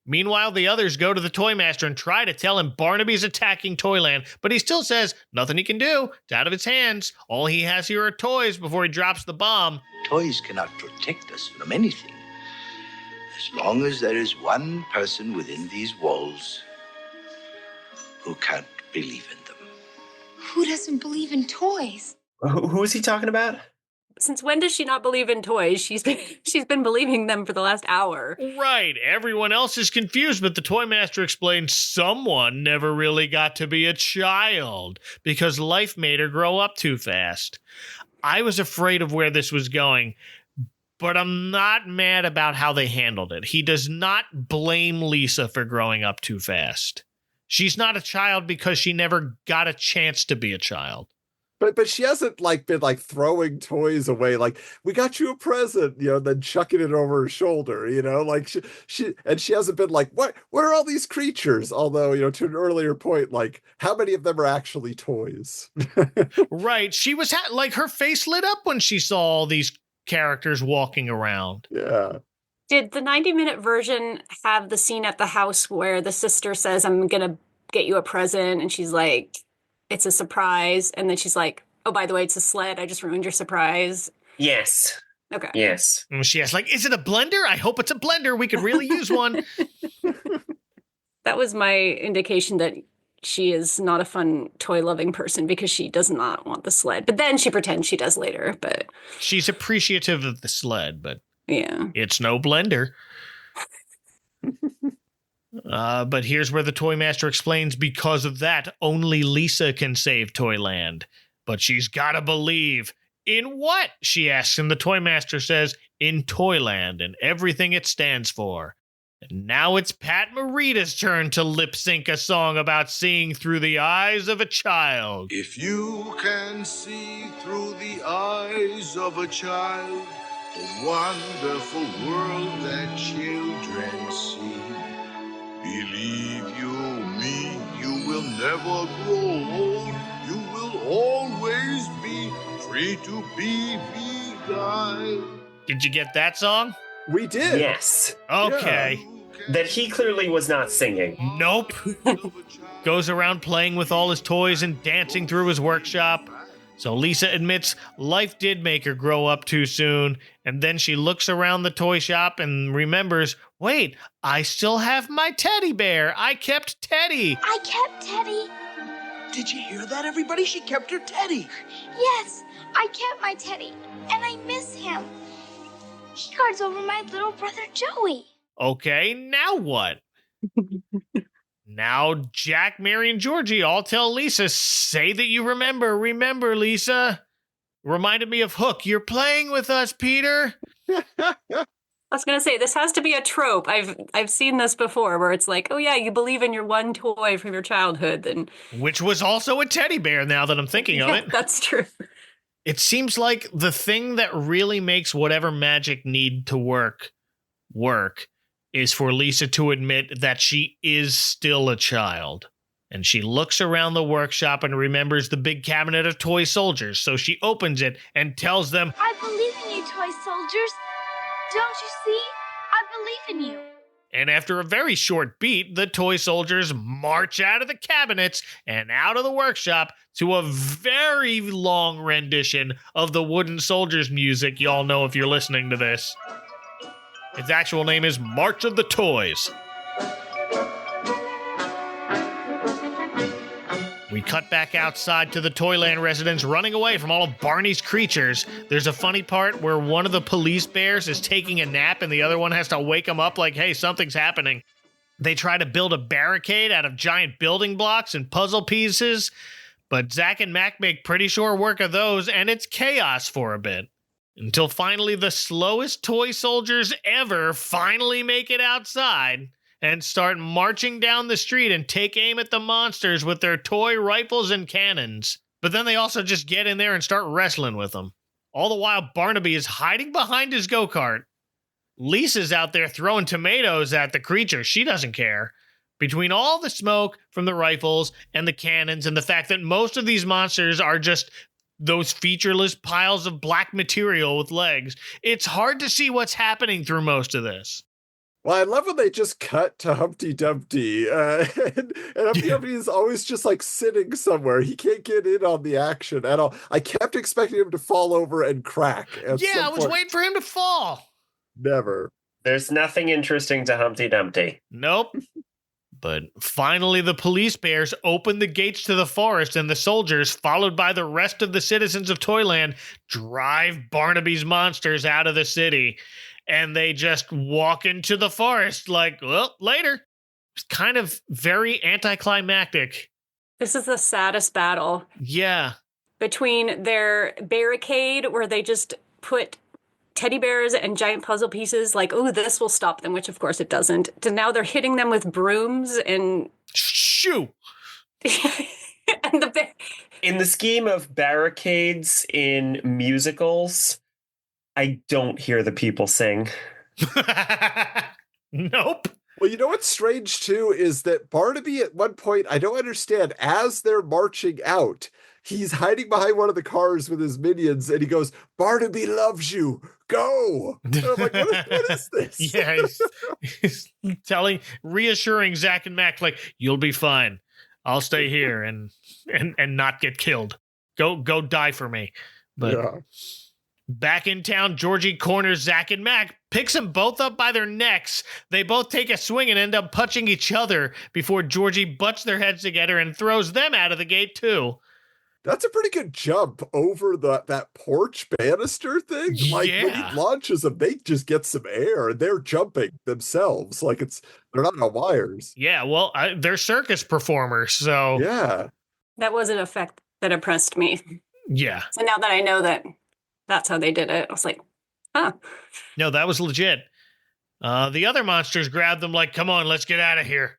Meanwhile, the others go to the Toymaster and try to tell him Barnaby's attacking Toyland, but he still says nothing he can do. It's out of his hands. All he has here are toys before he drops the bomb. Toys cannot protect us from anything. As long as there is one person within these walls who can't believe in them. Who doesn't believe in toys? Who is he talking about? Since when does she not believe in toys? She's been believing them for the last hour. Right. Everyone else is confused, but the Toymaster explains someone never really got to be a child because life made her grow up too fast. I was afraid of where this was going, but I'm not mad about how they handled it. He does not blame Lisa for growing up too fast. She's not a child because she never got a chance to be a child. But she hasn't been throwing toys away. Like, we got you a present, then chucking it over her shoulder, like she hasn't been like, what are all these creatures? Although, to an earlier point, like, how many of them are actually toys? Right. She was her face lit up when she saw all these characters walking around. Yeah. Did the 90-minute version have the scene at the house where the sister says, I'm going to get you a present? And she's like, it's a surprise. And then she's like, oh, by the way, it's a sled. I just ruined your surprise. Yes. Okay. Yes. And she asked, is it a blender? I hope it's a blender. We could really use one. That was my indication that she is not a fun toy-loving person because she does not want the sled. But then she pretends she does later. But she's appreciative of the sled, but yeah, it's no blender. But here's where the Toy Master explains because of that, only Lisa can save Toyland. But she's got to believe. In what? She asks, and the Toy Master says, in Toyland and everything it stands for. And now it's Pat Morita's turn to lip sync a song about seeing through the eyes of a child. If you can see through the eyes of a child, the wonderful world that children see, believe you me, you will never grow old. You will always be free to be guy. Did you get that song? We did. Yes. Okay. Yeah. That he clearly was not singing. Nope. Goes around playing with all his toys and dancing through his workshop. So Lisa admits life did make her grow up too soon, and then she looks around the toy shop and remembers, wait, I still have my teddy bear. I kept Teddy. I kept Teddy. Did you hear that, everybody? She kept her teddy. Yes, I kept my Teddy, and I miss him. He guards over my little brother Joey. Okay, now what? Now Jack, Mary, and Georgie all tell Lisa, say that you remember. Remember, Lisa. Reminded me of Hook. You're playing with us, Peter. I was going to say, this has to be a trope. I've seen this before where it's like, oh yeah, you believe in your one toy from your childhood. Then, which was also a teddy bear now that I'm thinking of it. That's true. It seems like the thing that really makes whatever magic need to work is for Lisa to admit that she is still a child. And she looks around the workshop and remembers the big cabinet of toy soldiers. So she opens it and tells them, I believe in you, toy soldiers. Don't you see? I believe in you. And after a very short beat, the toy soldiers march out of the cabinets and out of the workshop to a very long rendition of the Wooden Soldiers music y'all know if you're listening to this. Its actual name is March of the Toys. We cut back outside to the Toyland residents running away from all of Barney's creatures. There's a funny part where one of the police bears is taking a nap and the other one has to wake him up like, hey, something's happening. They try to build a barricade out of giant building blocks and puzzle pieces, but Zach and Mac make pretty short work of those, and it's chaos for a bit. Until finally the slowest toy soldiers ever finally make it outside and start marching down the street and take aim at the monsters with their toy rifles and cannons. But then they also just get in there and start wrestling with them. All the while, Barnaby is hiding behind his go-kart. Lisa's out there throwing tomatoes at the creature. She doesn't care. Between all the smoke from the rifles and the cannons and the fact that most of these monsters are just those featureless piles of black material with legs, it's hard to see what's happening through most of this. Well, I love when they just cut to Humpty Dumpty, and Humpty Dumpty is always just like sitting somewhere. He can't get in on the action at all. I kept expecting him to fall over and crack. Yeah, I was waiting for him to fall. Never. There's nothing interesting to Humpty Dumpty. Nope. But finally, the police bears open the gates to the forest, and the soldiers, followed by the rest of the citizens of Toyland, drive Barnaby's monsters out of the city. And they just walk into the forest like, well, later. It's kind of very anticlimactic. This is the saddest battle. Yeah. Between their barricade, where they just put teddy bears and giant puzzle pieces, like, oh, this will stop them, which of course it doesn't. To now they're hitting them with brooms and... Shh! shoe. In the scheme of barricades in musicals, I don't hear the people sing. Nope. Well, you know what's strange, too, is that Barnaby at one point, I don't understand, as they're marching out, he's hiding behind one of the cars with his minions, and he goes, Barnaby loves you. Go. And I'm like, what is this? Yeah, he's reassuring Zach and Mac, like, you'll be fine. I'll stay here and not get killed. Go die for me. But yeah. Back in town, Georgie corners Zach and Mac, picks them both up by their necks. They both take a swing and end up punching each other before Georgie butts their heads together and throws them out of the gate, too. That's a pretty good jump over that porch banister thing. Like, when he launches them, they just get some air, and they're jumping themselves. Like, they're not on wires. Yeah, well, they're circus performers, so... Yeah. That was an effect that impressed me. Yeah. So now that I know that that's how they did it, I was like, huh. No, that was legit. The other monsters grabbed them like, come on, let's get out of here.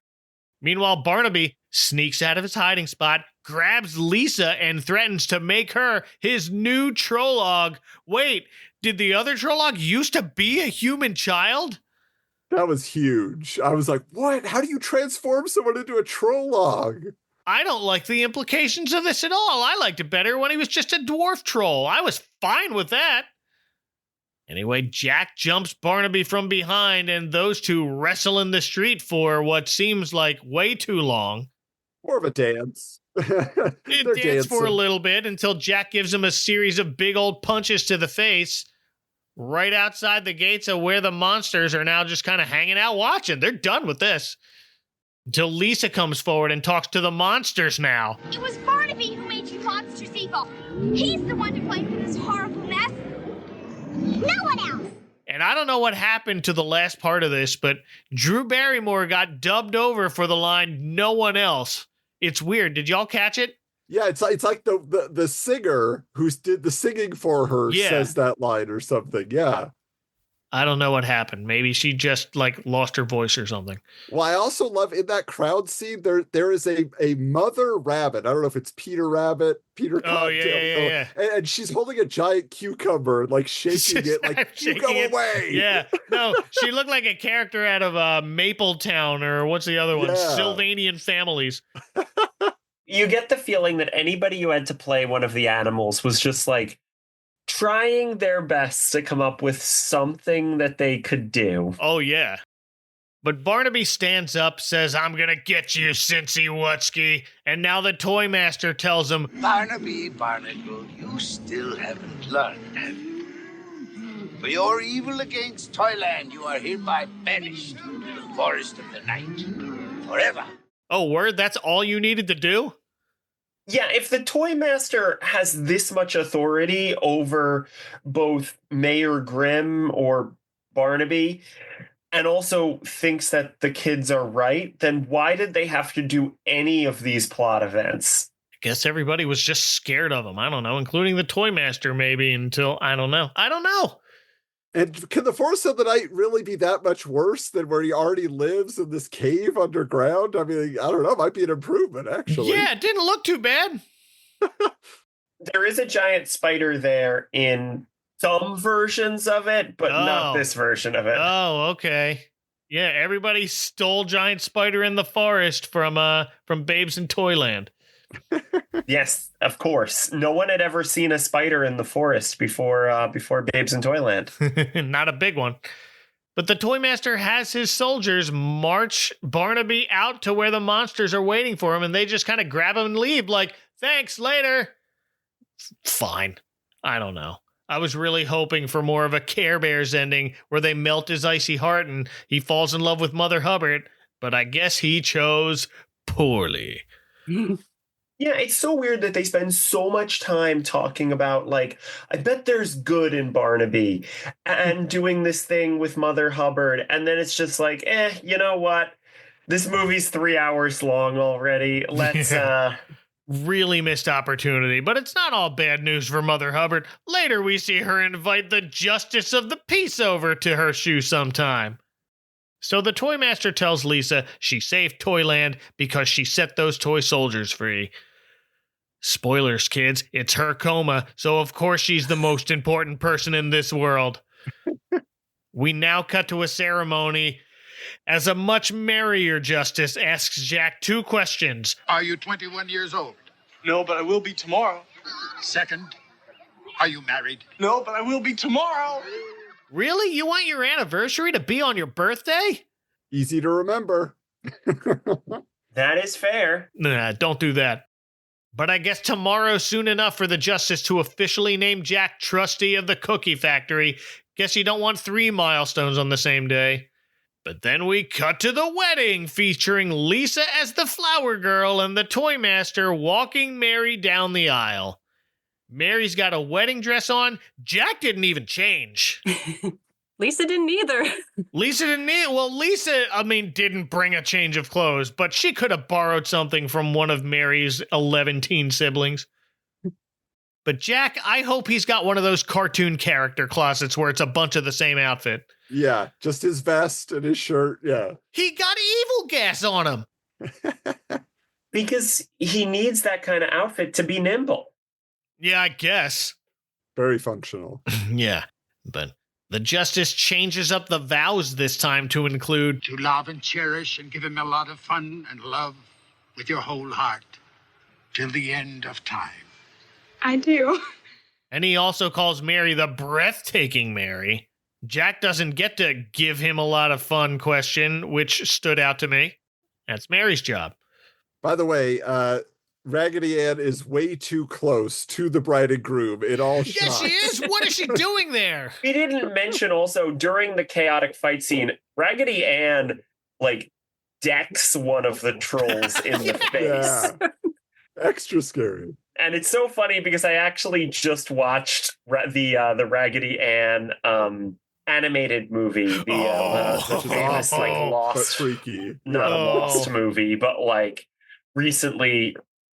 Meanwhile, Barnaby sneaks out of his hiding spot, grabs Lisa, and threatens to make her his new Trolog. Wait, did the other Trolog used to be a human child? That was huge. I was like, what? How do you transform someone into a Trolog? I don't like the implications of this at all. I liked it better when he was just a dwarf troll. I was fine with that. Anyway, Jack jumps Barnaby from behind, and those two wrestle in the street for what seems like way too long. More of a dance. It danced for a little bit until Jack gives him a series of big old punches to the face right outside the gates of where the monsters are now just kind of hanging out watching. They're done with this. Until Lisa comes forward and talks to the monsters now. It was Barnaby who made you monsters evil. He's the one to blame for this horrible mess. No one else. And I don't know what happened to the last part of this, but Drew Barrymore got dubbed over for the line, no one else. It's weird. Did y'all catch it? Yeah, it's like the singer who did the singing for her says that line or something. Yeah. I don't know what happened. Maybe she just lost her voice or something. Well, I also love in that crowd scene, there is a mother rabbit. I don't know if it's Peter Rabbit, Peter Cottontail. Oh, yeah. And she's holding a giant cucumber and shaking it like, you go away. Yeah. No, she looked like a character out of Mapletown or what's the other one? Sylvanian Families. You get the feeling that anybody who had to play one of the animals was just trying their best to come up with something that they could do. Oh, yeah. But Barnaby stands up, says, I'm going to get you, Cincy Wutsky. And now the Toy Master tells him, Barnaby Barnacle, you still haven't learned, have you? For your evil against Toyland, you are hereby banished to the forest of the night. Forever. Oh, word? That's all you needed to do? Yeah, if the Toy Master has this much authority over both Mayor Grimm or Barnaby, and also thinks that the kids are right, then why did they have to do any of these plot events? I guess everybody was just scared of him. I don't know, including the Toy Master maybe until, I don't know. And can the Forest of the Night really be that much worse than where he already lives in this cave underground? I mean, I don't know. It might be an improvement, actually. Yeah, it didn't look too bad. There is a giant spider there in some versions of it, but not this version of it. Oh, okay. Yeah, everybody stole giant spider in the forest from Babes in Toyland. Yes, of course. No one had ever seen a spider in the forest before Babes in Toyland. Not a big one. But the Toy Master has his soldiers march Barnaby out to where the monsters are waiting for him, and they just kind of grab him and leave like, thanks, later. Fine. I don't know. I was really hoping for more of a Care Bears ending where they melt his icy heart and he falls in love with Mother Hubbard, but I guess he chose poorly. Yeah, it's so weird that they spend so much time talking about, I bet there's good in Barnaby and doing this thing with Mother Hubbard. And then it's just you know what? This movie's 3 hours long already. Let's, Really missed opportunity, but it's not all bad news for Mother Hubbard. Later, we see her invite the Justice of the Peace over to her shoe sometime. So the toy master tells Lisa she saved Toyland because she set those toy soldiers free. Spoilers, kids, it's her coma, so of course she's the most important person in this world. We now cut to a ceremony as a much merrier justice asks Jack 2 questions. Are you 21 years old? No, but I will be tomorrow. Second, are you married? No, but I will be tomorrow. Really? You want your anniversary to be on your birthday? Easy to remember. That is fair. Nah, don't do that. But I guess tomorrow's soon enough for the justice to officially name Jack trustee of the cookie factory. Guess you don't want 3 milestones on the same day. But then we cut to the wedding, featuring Lisa as the flower girl and the toy master walking Mary down the aisle. Mary's got a wedding dress on. Jack didn't even change. Lisa didn't either. Lisa didn't either. Well, Lisa, didn't bring a change of clothes, but she could have borrowed something from one of Mary's 11 teen siblings. But Jack, I hope he's got one of those cartoon character closets where it's a bunch of the same outfit. Yeah, just his vest and his shirt, yeah. He got evil gas on him. Because he needs that kind of outfit to be nimble. Yeah, I guess. Very functional. Yeah, but the justice changes up the vows this time to include to love and cherish and give him a lot of fun and love with your whole heart till the end of time. I do. And he also calls Mary the breathtaking Mary. Jack doesn't get to give him a lot of fun question, which stood out to me. That's Mary's job. By the way, Raggedy Ann is way too close to the bride and groom in all shots. Yes, she is. What is she doing there? We didn't mention also during the chaotic fight scene, Raggedy Ann decks one of the trolls in the face. Yeah. Extra scary. And it's so funny because I actually just watched the Raggedy Ann animated movie, the famous Lost, freaky, not a Lost movie, but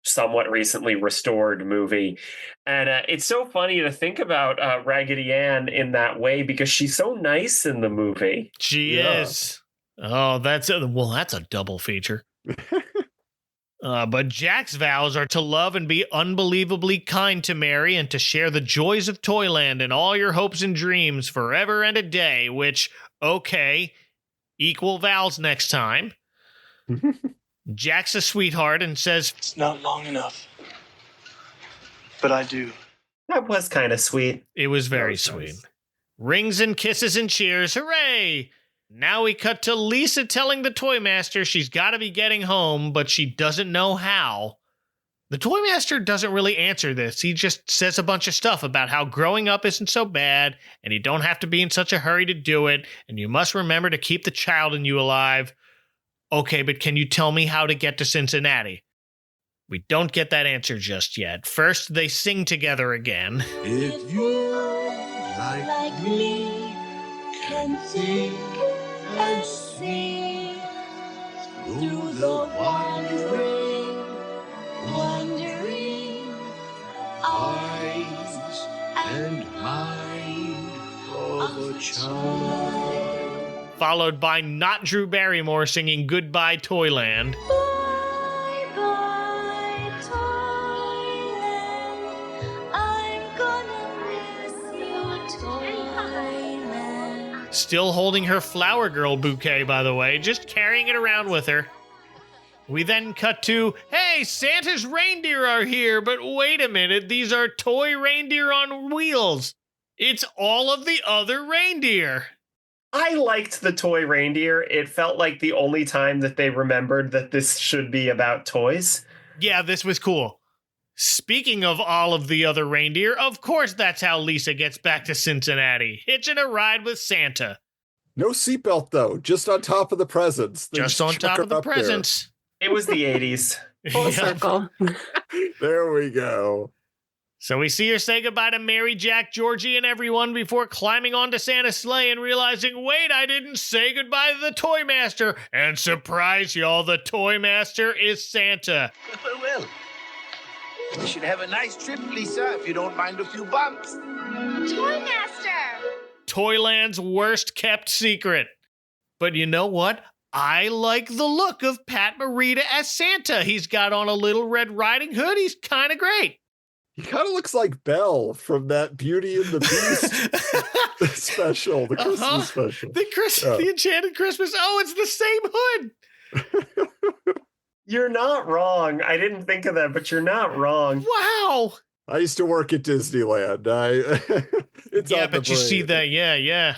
somewhat recently restored movie. And it's so funny to think about Raggedy Ann in that way because she's so nice in the movie. She is. Oh, that's a double feature. But Jack's vows are to love and be unbelievably kind to Mary and to share the joys of Toyland and all your hopes and dreams forever and a day, which, okay, equal vows next time. Jack's a sweetheart and says, It's not long enough, but I do. That was kind of sweet. It was very sweet. Nice. Rings and kisses and cheers. Hooray! Now we cut to Lisa telling the toy master she's got to be getting home, but she doesn't know how. The toy master doesn't really answer this. He just says a bunch of stuff about how growing up isn't so bad, and you don't have to be in such a hurry to do it, and you must remember to keep the child in you alive. Okay, but can you tell me how to get to Cincinnati? We don't get that answer just yet. First, they sing together again. If you, like me, can think and see through the wandering eyes and mind of a child. Followed by not Drew Barrymore singing Goodbye Toyland. Bye-bye, Toyland. I'm gonna miss you, Toyland. Still holding her flower girl bouquet, by the way, just carrying it around with her. We then cut to, hey, Santa's reindeer are here, but wait a minute, these are toy reindeer on wheels. It's all of the other reindeer. I liked the toy reindeer. It felt like the only time that they remembered that this should be about toys. Yeah, this was cool. Speaking of all of the other reindeer, of course that's how Lisa gets back to Cincinnati, hitching a ride with Santa. No seatbelt, though, just on top of the presents. Just on top of the presents. It was the 80s. Full circle. There we go. So we see her say goodbye to Mary, Jack, Georgie, and everyone before climbing onto Santa's sleigh and realizing, wait, I didn't say goodbye to the Toy Master. And surprise, y'all, the Toy Master is Santa. Well, we should have a nice trip, Lisa, if you don't mind a few bumps. Toy Master! Toyland's worst kept secret. But you know what? I like the look of Pat Morita as Santa. He's got on a little Red Riding Hood. He's kind of great. He kind of looks like Belle from that Beauty and the Beast special, the Christmas special. The Enchanted Christmas. Oh, it's the same hood. You're not wrong. I didn't think of that, but you're not wrong. Wow. I used to work at Disneyland. It's yeah, on the but you brain. see that. Yeah.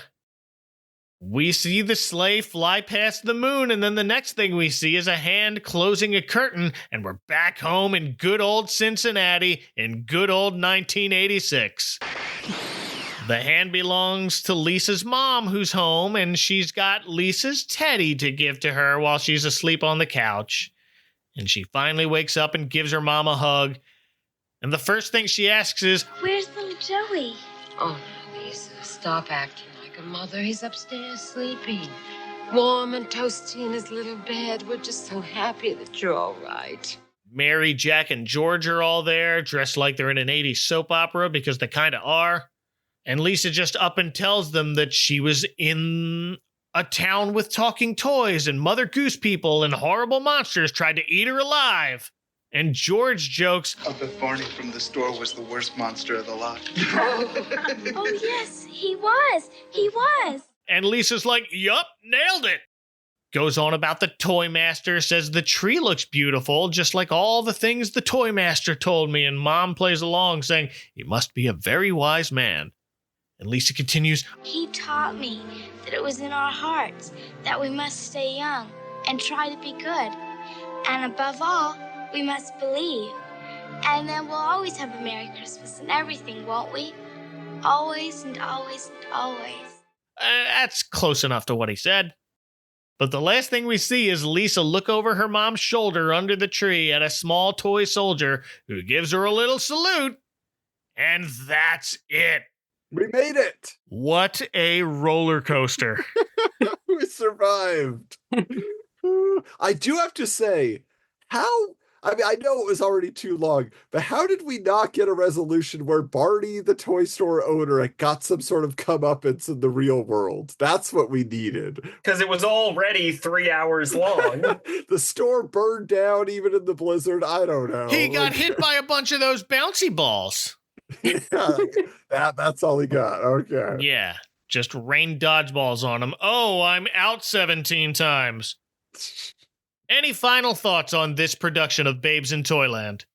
We see the sleigh fly past the moon, and then the next thing we see is a hand closing a curtain, and we're back home in good old Cincinnati in good old 1986. The hand belongs to Lisa's mom, who's home, and she's got Lisa's teddy to give to her while she's asleep on the couch. And she finally wakes up and gives her mom a hug. And the first thing she asks is, Where's little Joey? Oh, Lisa, stop acting like a mother. He's upstairs sleeping. Warm and toasty in his little bed. We're just so happy that you're all right. Mary, Jack, and George are all there, dressed like they're in an 80s soap opera, because they kind of are. And Lisa just up and tells them that she was in a town with talking toys, and Mother Goose people and horrible monsters tried to eat her alive. And George jokes, I bet Barney from the store was the worst monster of the lot. Oh, yes, he was. He was. And Lisa's like, yup, nailed it. Goes on about the Toy Master, says the tree looks beautiful, just like all the things the Toy Master told me. And Mom plays along, saying, he must be a very wise man. And Lisa continues, He taught me that it was in our hearts that we must stay young and try to be good. And above all, we must believe. And then we'll always have a Merry Christmas and everything, won't we? Always and always and always. That's close enough to what he said. But the last thing we see is Lisa look over her mom's shoulder under the tree at a small toy soldier who gives her a little salute. And that's it. We made it. What a roller coaster. We survived. I do have to say, I know it was already too long, but how did we not get a resolution where Barney, the toy store owner, got some sort of comeuppance in the real world? That's what we needed. Because it was already 3 hours long. The store burned down even in the blizzard. I don't know. He got hit by a bunch of those bouncy balls. Yeah, that's all he got. Okay. Yeah, just rained dodgeballs on him. Oh, I'm out 17 times. Any final thoughts on this production of Babes in Toyland?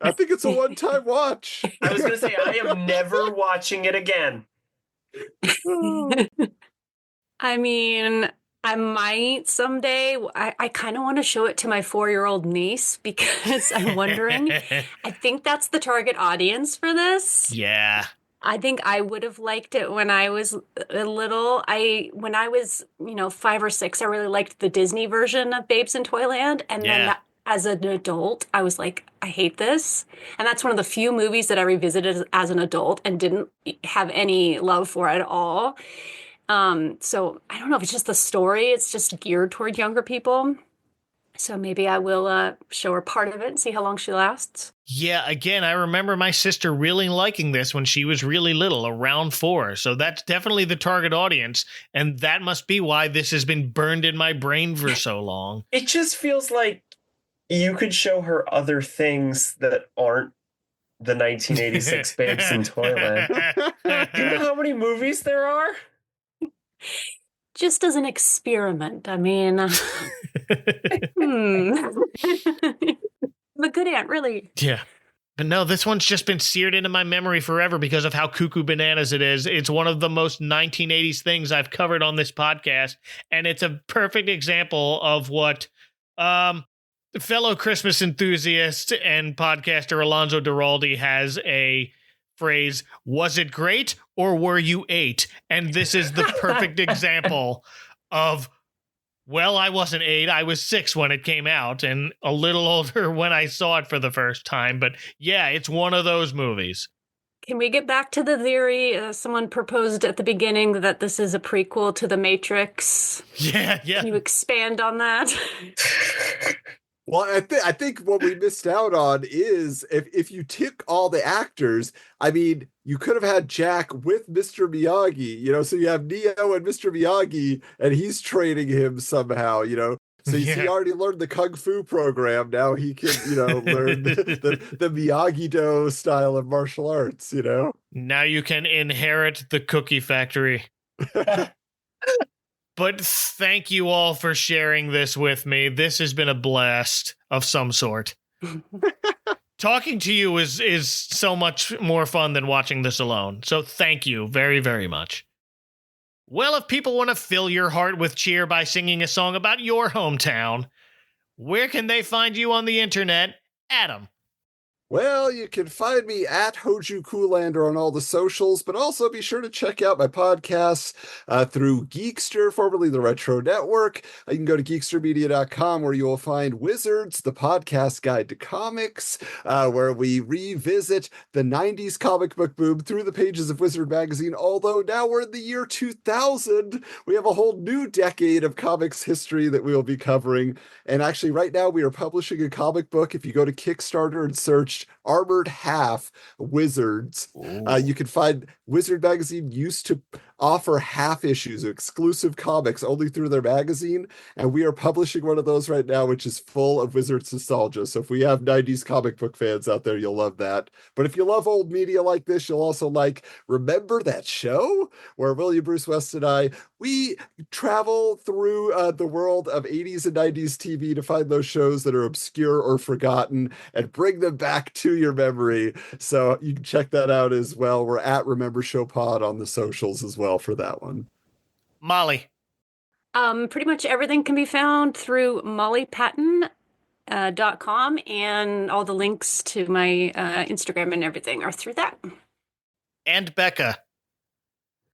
I think it's a one-time watch. I was going to say, I am never watching it again. I mean, I might someday. I kind of want to show it to my 4-year-old niece because I'm wondering. I think that's the target audience for this. Yeah. I think I would have liked it when I was little. When I was, 5 or 6, I really liked the Disney version of Babes in Toyland. And then as an adult, I was like, I hate this. And that's one of the few movies that I revisited as an adult and didn't have any love for at all. So I don't know if it's just the story. It's just geared toward younger people. So maybe I will show her part of it and see how long she lasts. Yeah, again, I remember my sister really liking this when she was really little, around 4. So that's definitely the target audience. And that must be why this has been burned in my brain for so long. It just feels like you could show her other things that aren't the 1986 Babes in Toyland. Do you know how many movies there are? Just as an experiment. I mean, I'm a good aunt, really. Yeah. But no, this one's just been seared into my memory forever because of how cuckoo bananas it is. It's one of the most 1980s things I've covered on this podcast. And it's a perfect example of what fellow Christmas enthusiast and podcaster Alonzo Duralde has a phrase, was it great or were you 8? And this is the perfect example of, well, I wasn't 8, I was 6 when it came out and a little older when I saw it for the first time. But yeah, it's one of those movies. Can we get back to the theory? Someone proposed at the beginning that this is a prequel to The Matrix. Yeah. Can you expand on that? Well, I think what we missed out on is if you took all the actors, I mean, you could have had Jack with Mr. Miyagi, so you have Neo and Mr. Miyagi, and he's training him somehow, So he already learned the Kung Fu program. Now he can, learn the Miyagi-Do style of martial arts, Now you can inherit the cookie factory. But thank you all for sharing this with me. This has been a blast of some sort. Talking to you is so much more fun than watching this alone. So thank you very, very much. Well, if people want to fill your heart with cheer by singing a song about your hometown, where can they find you on the internet? Adam. Well, you can find me at Hoju Coolander on all the socials, but also be sure to check out my podcasts through Geekster, formerly the Retro Network. You can go to geekstermedia.com where you will find Wizards, the podcast guide to comics, where we revisit the 90s comic book boom through the pages of Wizard magazine. Although now we're in the year 2000, we have a whole new decade of comics history that we will be covering. And actually, right now, we are publishing a comic book. If you go to Kickstarter and search Armored Half Wizards, you can find Wizard magazine used to offer half issues of exclusive comics only through their magazine, and we are publishing one of those right now, which is full of Wizards nostalgia. So if we have 90s comic book fans out there, you'll love that. But if you love old media like this, you'll also like Remember That Show, where William Bruce West and I, we travel through the world of 80s and 90s TV to find those shows that are obscure or forgotten and bring them back to your memory. So you can check that out as well. We're at Remember Show Pod on the socials as well for that one. Molly. Pretty much everything can be found through mollypatton.com, and all the links to my Instagram and everything are through that. And Becca.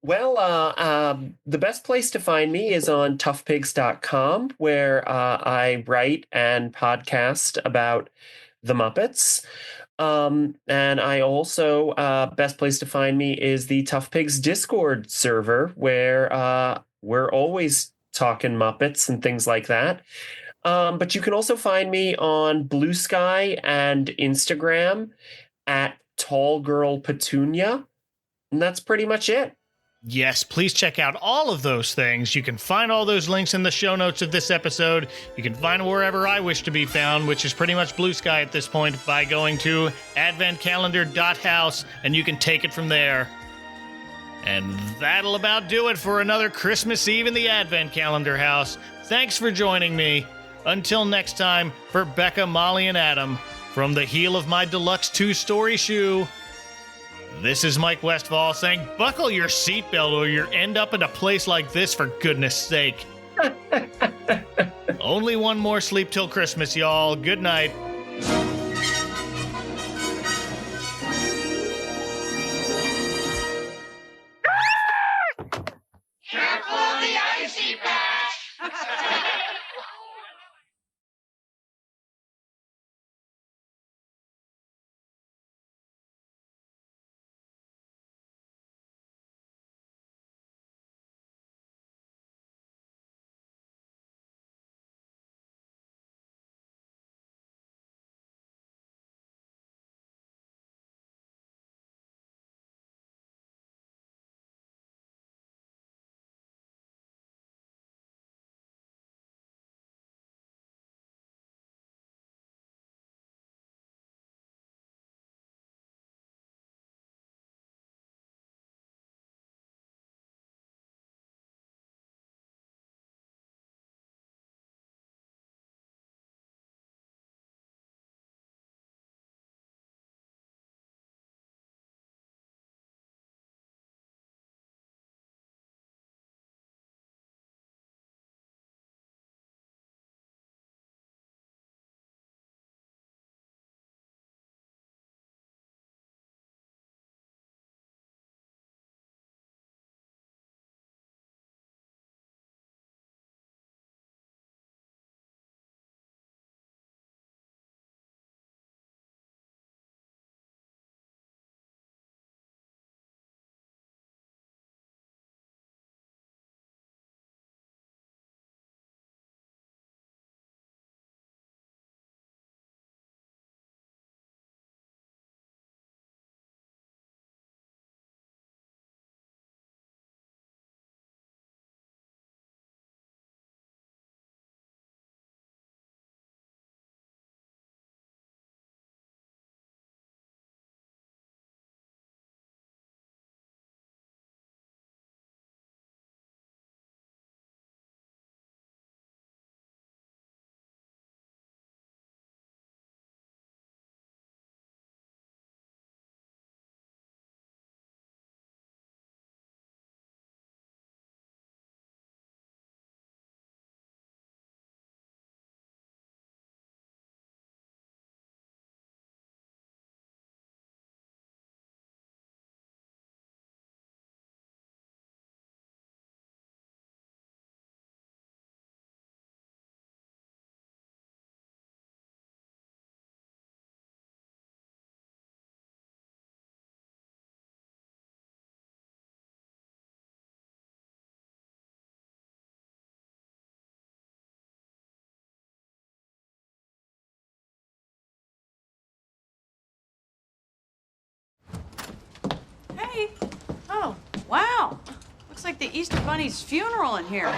Well, the best place to find me is on toughpigs.com, where I write and podcast about the Muppets. And I also, best place to find me is the Tough Pigs Discord server, where we're always talking Muppets and things like that. But you can also find me on Blue Sky and Instagram at Tall Girl Petunia. And that's pretty much it. Yes, please check out all of those things. You can find all those links in the show notes of this episode. You can find wherever I wish to be found, which is pretty much Blue Sky at this point, by going to adventcalendar.house, and you can take it from there. And that'll about do it for another Christmas Eve in the Advent Calendar House. Thanks for joining me. Until next time, for Becca, Molly, and Adam, from the heel of my deluxe 2-story shoe, this is Mike Westfall saying, buckle your seatbelt or you'll end up in a place like this, for goodness sake. Only one more sleep till Christmas, y'all. Good night. Careful the icy patch! Hey. Oh, wow. Looks like the Easter Bunny's funeral in here.